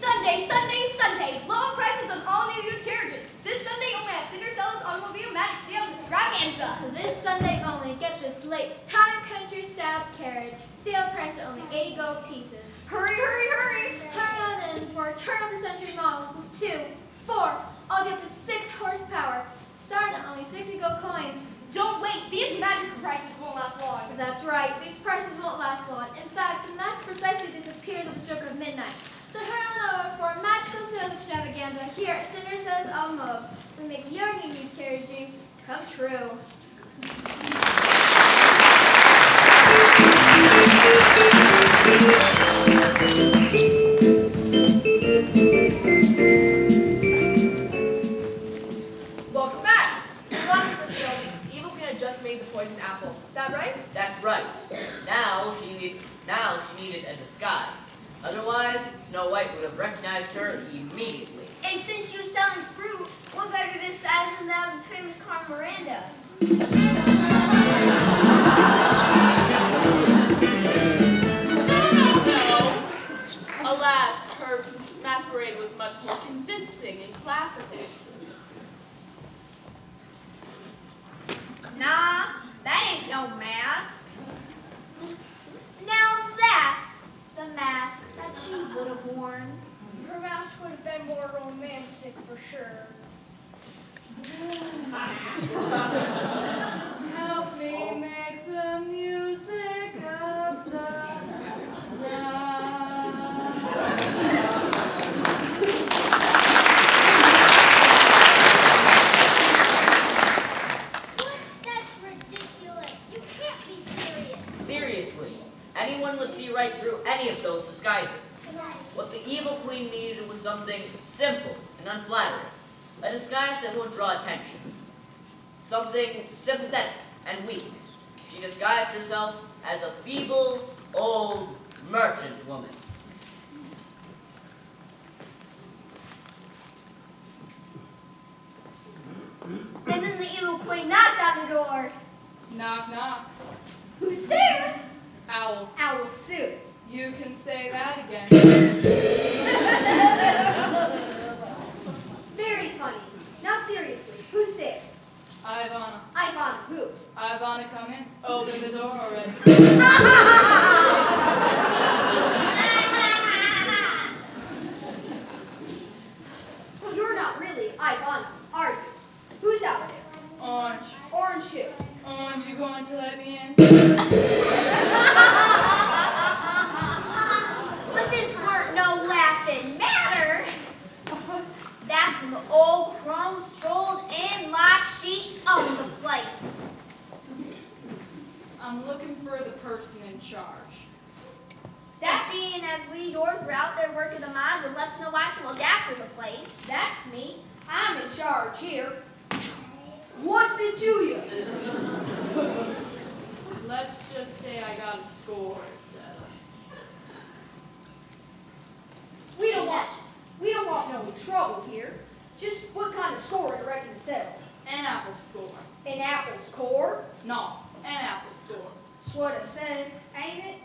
Sunday, Sunday, Sunday. Lower prices on all new used carriages. This Sunday only at Cinderella's Automobile Magic Sales Extravaganza. This Sunday only, get this late town country style carriage. Sale price at only 80 gold pieces. Hurry, hurry, hurry. Hurry on in for a turn of the century model with 2, 4, all the way up to 6 horsepower. Starting at only 60 gold coins. Don't wait. These magic prices won't last long. That's right, these prices won't last long. In fact, the match precisely disappears at the stroke of midnight. So hurry on over for a magical sales extravaganza here at Cinderella's Automobile. We make your new youth carriage dreams come true. Welcome back. Last revealed, Evil Queen had just made the poisoned apple. Is that right? That's right. Now she needed a disguise. Otherwise, Snow White would have recognized her immediately. And since she was selling fruit, what better disguise than that of the famous Carmen Miranda? No. Alas, her masquerade was much more convincing and classical. Nah, that ain't no mask. Now that's the mask that she would have worn. Her mask would have been more romantic for sure. Help me make the music of the night. What? That's ridiculous. You can't be serious. Seriously, anyone would see right through any of those disguises. What the Evil Queen needed was something simple and unflattering. A disguise that won't draw attention. Something sympathetic and weak. She disguised herself as a feeble, old merchant woman. And then the evil queen knocked on the door. Knock, knock. Who's there? Owls. Owl Sue. You can say that again. Very funny. Now seriously, who's there? Ivana. Ivana, who? Ivana, come in. Open the door already. You're not really Ivana, are you? Who's out there? Orange. Orange who? Orange, you going to let me in? But this weren't no laughing Jerome strolled in like she owned the place. I'm looking for the person in charge. That seeing as we doors were out there working the mines and left Snow White to look after the place. That's me. I'm in charge here. What's it to you? Let's just say I got a score to settle. We don't want no trouble here. Just what kind of score do you reckon to settle? An apple score. An apple score? No, an apple score. That's what I said, ain't it?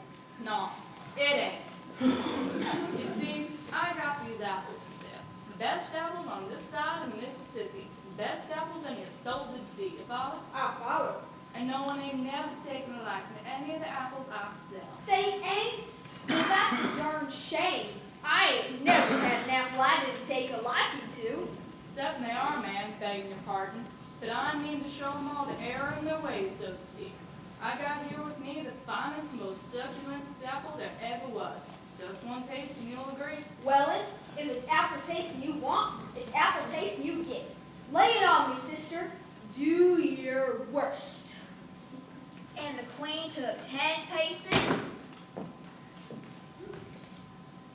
No, it ain't. You see, I got these apples for sale. Best apples on this side of the Mississippi. Best apples in your salted sea. You follow? I follow. And no one ain't never taken a liking to any of the apples I sell. They ain't? Well, that's a darn shame. I ain't never had an apple I didn't take a liking to. Except they are, man, begging your pardon. But I mean to show them all the error in their ways, so to speak. I got here with me the finest, most succulentest apple there ever was. Just one taste and you'll agree. Well, if it's apple tasting you want, it's apple tasting you get. Lay it on me, sister. Do your worst. And the queen took 10 paces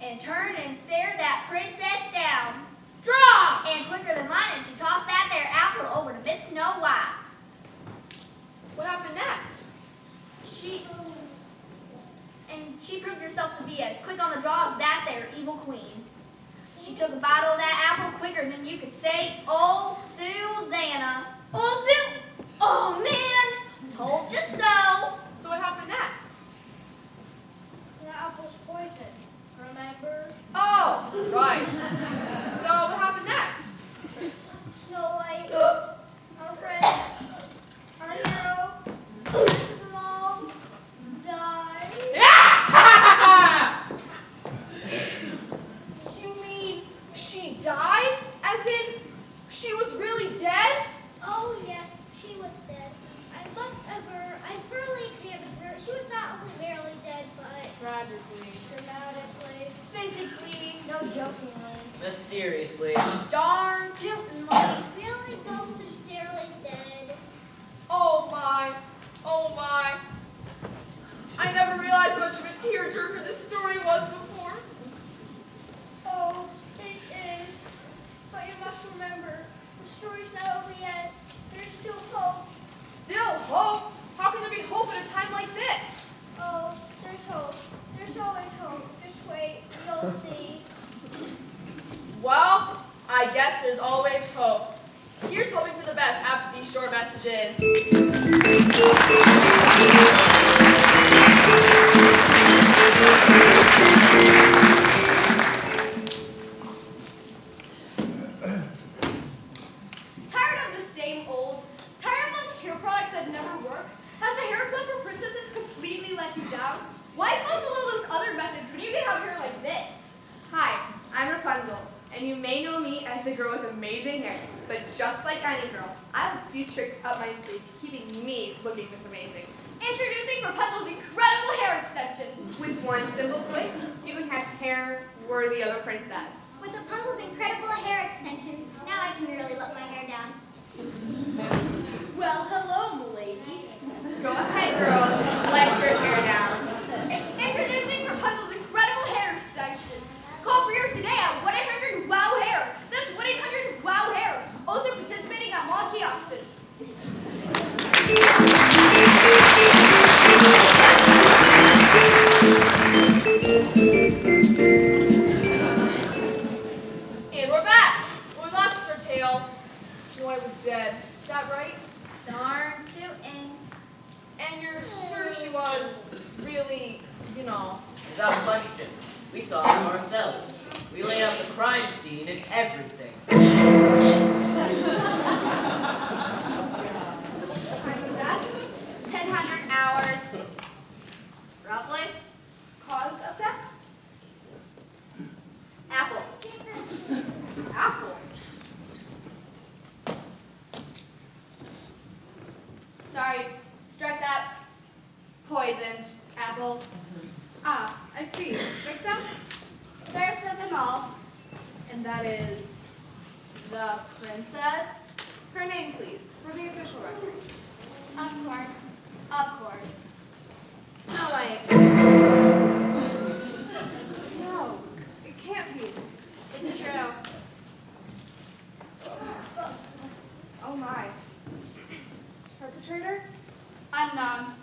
and turned and stared that princess down. Draw! And quicker than lightning, she tossed that there apple over to Miss Snow White. What happened next? She proved herself to be as quick on the draw as that there evil queen. She took a bite of that apple quicker than you could say, "Oh, Susanna." Oh, oh, man. Told you so. So what happened next? The apple's poison, remember? Oh, right. So what happened next? Snow White, our friend, our hero, best of them all, died. You mean she died? As in, she was really dead? Oh yes, she was dead. I thoroughly examined her. She was not only barely dead, but Tragically. dramatically, physically, no jokingly, Mysteriously. Darn tiltingly. really felt sincerely dead. Oh my. Oh my. I never realized how much of a tearjerker this story was before. Oh, this is. But you must remember, the story's not over yet. There's still hope. Still hope? How can there be hope at a time like this? Oh, there's hope. There's always hope. Just wait, you'll see. Well, I guess there's always hope. Here's hoping for the best after these short messages. Tired of the same old? Tired of those hair products that never work? Has the hair club for princesses completely let you down? Why fuss with all those other methods when you can have hair like this? Hi, I'm Rapunzel, and you may know me as the girl with amazing hair, but just like any girl, I have a few tricks up my sleeve keeping me looking this amazing. Introducing Rapunzel's incredible hair extensions. With one simple click, you can have hair worthy of a princess. With Rapunzel's incredible hair extensions, now I can really let my hair down. Well, hello, m'lady. Go ahead, girls, let your hair down. Introducing Rapunzel's incredible hair extensions. Call for yours today at 1-800-WOW-HAIR. That's 1-800-WOW-HAIR. Also participating at mall kiosks. And we're back. When we lost our tail, Snow White was dead. Is that right? Darn tootin'. And you're sure she was really, you know. Without question. We saw it ourselves. We laid out the crime scene and everything. Time was that? 1,000 hours. Roughly. Cause of death? Apple. Apple. Sorry, strike that. Poisoned apple. Ah, I see. Victim? First of them all, and that is The princess? Her name, please, for the official record. Of course. Of course. Snow White. No, it can't be. It's true. Oh my. Perpetrator? Unknown.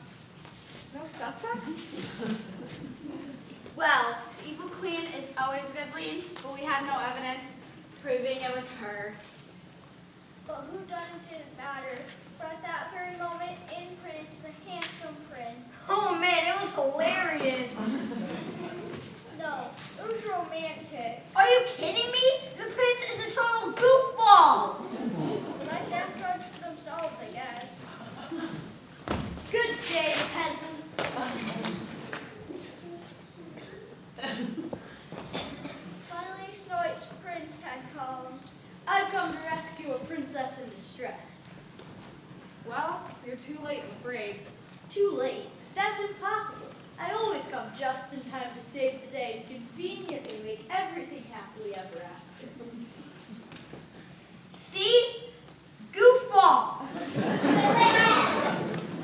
No suspects? Well, the evil queen is always a good lead, but we have no evidence proving it was her. But who done it didn't matter. For at that very moment, in Prince, the handsome prince. Oh man, it was hilarious. No, it was romantic. Are you kidding me? The prince is a total goofball. Let them judge for themselves, I guess. Good day, peasants. Finally, Snow White's prince had come. I've come to rescue a princess in distress. Well, you're too late, I'm afraid. Too late? That's impossible. I always come just in time to save the day and conveniently make everything happily ever after. See? Goofball!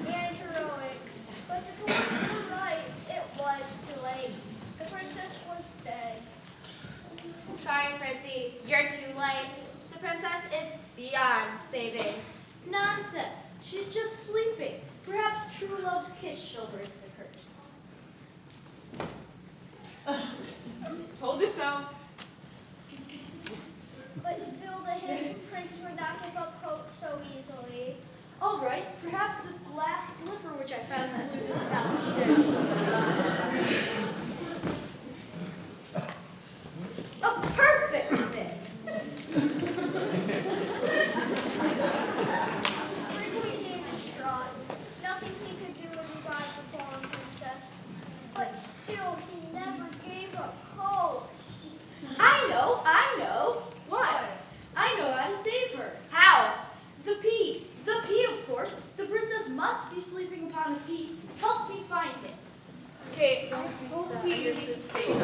And heroic. But the police were right. It was too late. The princess was dead. Sorry, Fritzy, you're too late. The princess is beyond saving. Nonsense. She's just sleeping. Perhaps true love's kiss shall break the curse. Told you so. But still, the handsome prince would not give up hope so easily. All right, perhaps this glass slipper which I found glued to the balustrade. A perfect fit. Quickly came distraught. Nothing he could do to revive the fallen princess. But still, he never gave up hope. I know. What? I know how to save her. How? The pea, of course. The princess must be sleeping upon a pea. Help me find it. Okay, don't be this face.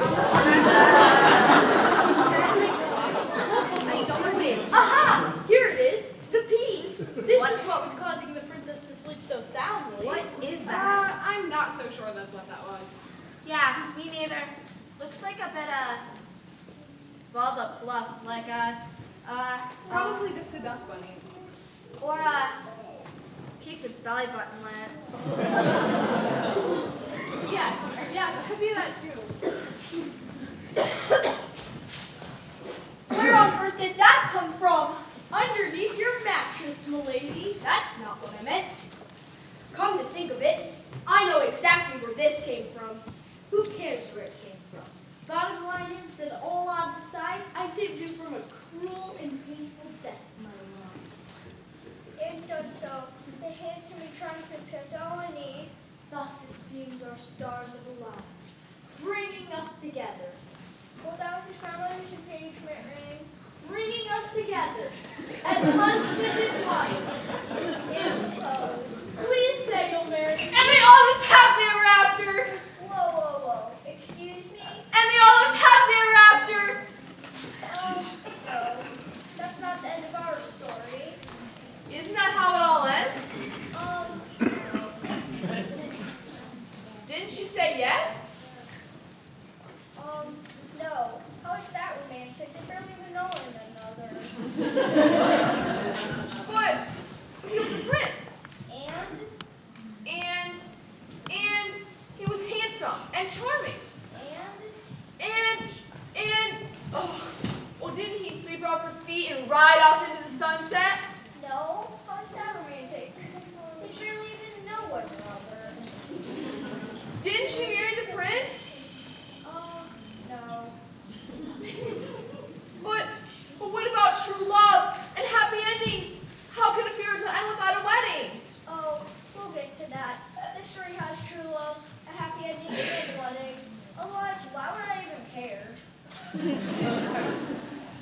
Aha! Here it is. The pea. This is what was causing the princess to sleep so soundly. What is that? I'm not so sure that's what that was. Yeah, me neither. Looks like a bit of balled up fluff, like Probably just the dust bunny. or a piece of belly button lint. Yes, it could be that too. Where on earth did that come from? Underneath your mattress, milady. That's not what I meant. Come to think of it, I know exactly where this came from. Who cares where it came from? Bottom line is that all odds aside, I saved you from a cruel and painful death, my love. And done so, the handsome and triumphant Trelawney. Thus it seems our stars have aligned, bringing us together. Without his grandmother's engagement ring. Bringing us together as husband and wife. And clothes. Please say you'll marry me. And they all lived happily ever after. Whoa. Excuse me? And they all lived happily ever after. No. That's not the end of our story. Isn't that how it all ends? Didn't she say yes? No. How is that romantic? They barely even know one another. But he was a prince. And He was handsome and charming. Well, didn't he sweep her off her feet and ride off into the sunset? no. How is that romantic? They barely even know one another. Didn't she marry the prince? No. But what about true love and happy endings? How can a fairy tale end without a wedding? Oh, we'll get to that. This story has true love, a happy ending, and a wedding. Otherwise, why would I even care?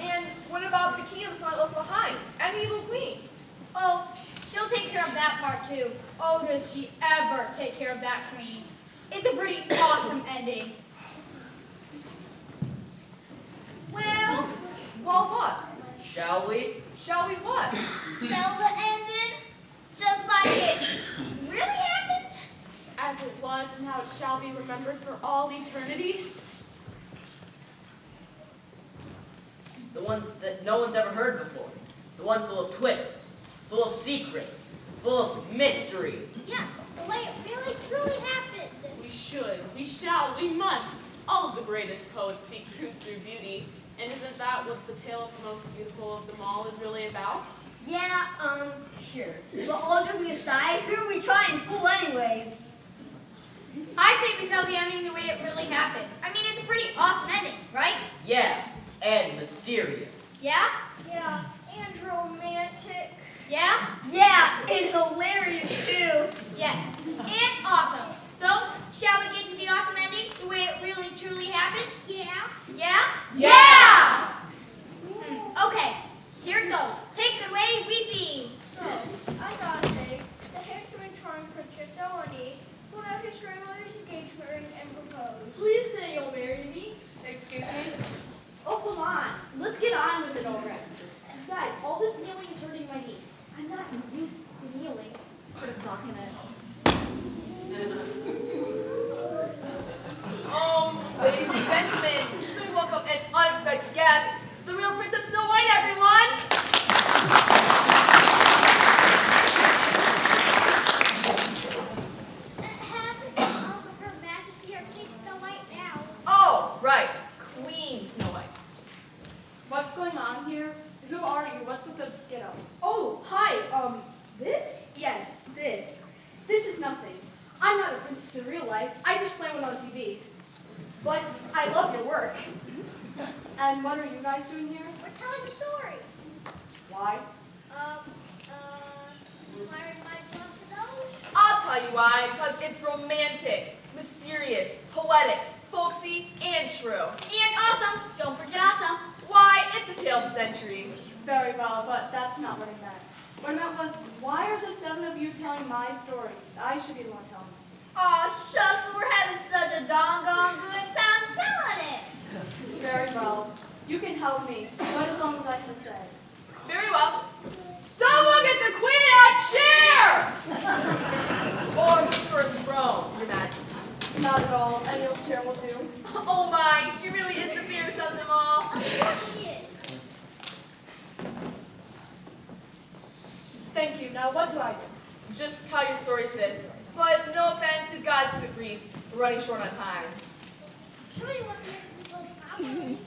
And what about the kingdom not left behind and the evil queen? Oh, she'll take care of that part too. Oh, does she ever take care of that queen? It's a pretty awesome ending. Well, Well, what? Shall we? Shall we what? Zelda ended just like it really happened. As it was and how it shall be remembered for all eternity. The one that no one's ever heard before. The one full of twists, full of secrets, full of mystery. Yes, the way it really truly happened. We should, we shall, we must. All of the greatest poets seek truth through beauty. And isn't that what the tale of the most beautiful of them all is really about? Yeah, sure. But all joking aside, who are we trying to fool anyways? I say we tell the ending the way it really happened. I mean, it's a pretty awesome ending, right? Yeah, and mysterious. Yeah? Yeah, and romantic. Yeah? Yeah, and hilarious too. Yes, and awesome. So, shall we get to the awesome ending the way it really truly happened? Yeah. Yeah? Yeah! Okay, here it goes. Take it away, Weepy. So, I gotta say, the handsome and charming Prince Gethsemane pulled out his grandmother's engagement ring and proposed. Please say you'll marry me. Excuse me? Oh, come on. Let's get on with it already. Besides, all this kneeling is hurting my knees. I'm not used to kneeling. Put a sock in it. Ladies and gentlemen, so we welcome an unexpected guest, the real Princess Snow White, everyone! Her Majesty, our King Snow White now. Oh, right, Queen Snow White. What's going on here? Who are you? What's with the get-up? Oh, hi. This? Yes, this. This is nothing. I'm not a princess in real life. I just play one on TV. But I love your work. And what are you guys doing here? We're telling a story. Why? Why might you want to know? I'll tell you why, because it's romantic, mysterious, poetic, folksy, and true. And awesome. Don't forget awesome. Why, it's a tale of the century. Very well, but that's not what I meant. What I meant was, why are the seven of you telling my story? I should be the one telling it. Aw, shucks, we're having such a doggone good time telling it. Very well. You can help me, but as long as I can say. Very well. Someone get the Queen a chair! Or the first throne, Your Majesty. Not at all. Any old chair will do. Oh my, she really is the fiercest of them all. Thank you. Now, what do I do? Just tell your story, sis. But no offense, you've got to keep it brief. We're running short on time. Surely you want to make this properly.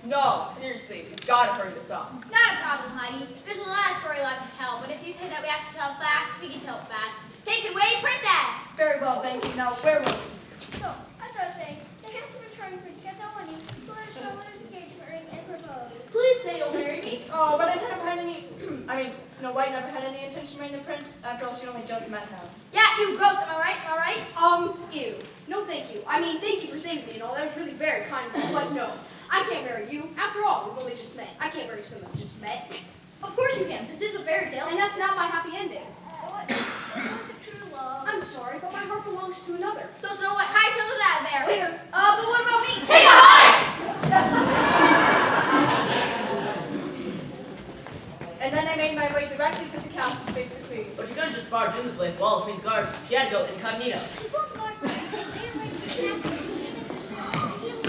No, seriously, you've got to hurry this up. Not a problem, Heidi. There's a lot of story left to tell, but if you say that we have to tell it fast, we can tell it fast. Take it away, Princess! Very well, thank you. Now, where were we? So, as I was saying, the handsome and charming Prince Gethsemane pulled out his grandmother's engagement ring and proposed. Please say you'll marry me. Oh, but I never had any... Snow White never had any intention of marrying the prince. After all, she only just met him. Yeah, you gross, am I right? Am I right? Ew. No, thank you. I mean, thank you for saving me and all. That was really very kind of you. But no, I can't marry you. After all, we've only just met. I can't marry someone we just met. Of course you can. This is a fairy tale, and that's not my happy ending. It wasn't true love. I'm sorry, but my heart belongs to another. So Snow White, hightail it out of there. Later. But what about me? Take a hike! And then I made my way directly to the castle, basically. But you couldn't just barge into the place with all the Queen's guards. She had to go incognito. He pulled the guard back and made her way to the castle. He was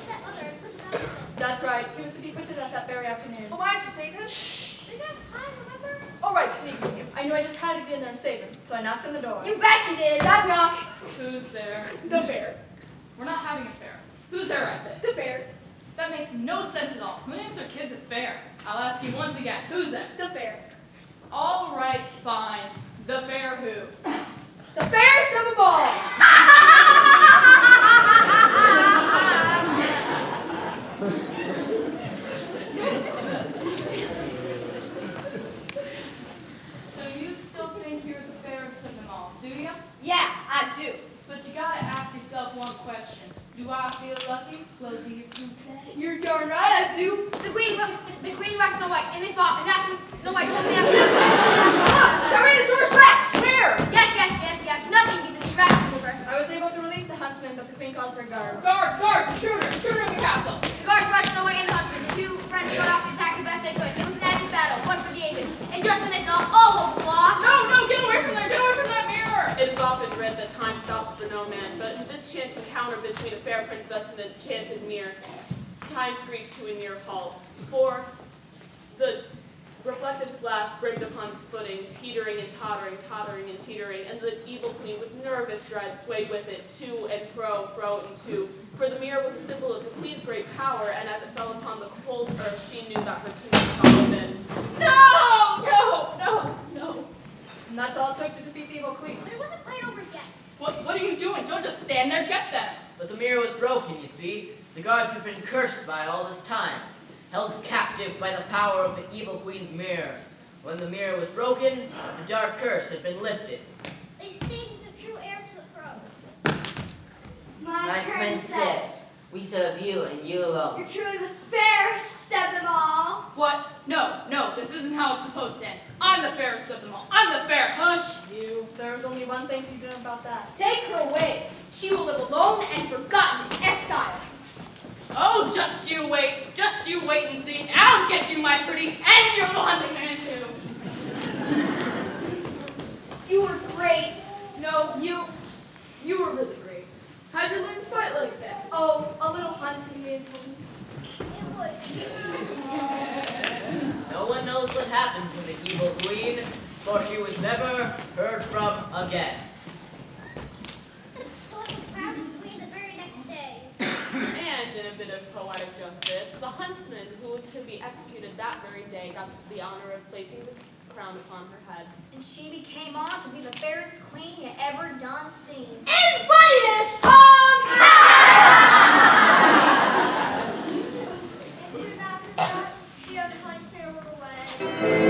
stepmother and put it out of him. That's right. He was to be put to death that very afternoon. Oh, why did she save him? We got time, remember? All right, sneaking him. I knew I just had to get in there and save him, so I knocked on the door. You bet you did. Knock, knock. Who's there? The fair. We're not having a fair. Who's there, I said? The fair. That makes no sense at all. Who names their kid the fair? I'll ask you once again. Who's there? The fair. All right, fine. The fair who? The fairest of them all. So you still think you're the fairest of them all, do you? Yeah, I do. But you gotta ask yourself one question. Do I feel lucky, close to your princess? You're darn right I do. The queen was Snow White, and they fought, and that's when Snow White told me that. Look, Tyrannosaurus Rex. Where? Yes. Nothing beats a T-Rex mover. I was able to release the huntsman, but the queen called for guards. Guards! Intruder in the castle! The guards rushed Snow White and the huntsman. The two friends fought off the attack the best they could. It was an for no man, but in this chance encounter between a fair princess and an enchanted mirror, time screeched to a near halt, for the reflective glass braked upon its footing, teetering and tottering, tottering and teetering, and the evil queen with nervous dread swayed with it, to and fro, fro and to, for the mirror was a symbol of the queen's great power, and as it fell upon the cold earth, she knew that her kingdom followed in. No! No! No! No! And that's all it took to defeat the evil queen. But it wasn't quite over yet. What are you doing? Don't just stand there, get them. But the mirror was broken, you see. The guards had been cursed by it all this time, held captive by the power of the evil queen's mirror. When the mirror was broken, the dark curse had been lifted. They stayed the true heir to the throne. My princess, we serve you and you alone. You're truly the fairest of them all. What? No, this isn't how it's supposed to end. I'm the fairest of them all. I'm the fairest. Hush, you. There was only one thing to do about that. Take her away. She will live alone and forgotten in exile. Oh, just you wait and see. I'll get you, my pretty, and your little hunting man too. You were great. No, you were really great. How'd you learn to fight like that? Oh, a little hunting is. It was. No one knows what happened to the evil queen, for she was never heard from again. So I was proudest queen the very next day. And in a bit of poetic justice, the huntsman who was to be executed that very day got the honor of placing the crown upon her head. And she became on to be the fairest queen you ever done seen. And funniest, Tom! And soon after that, the unpunished pair were away.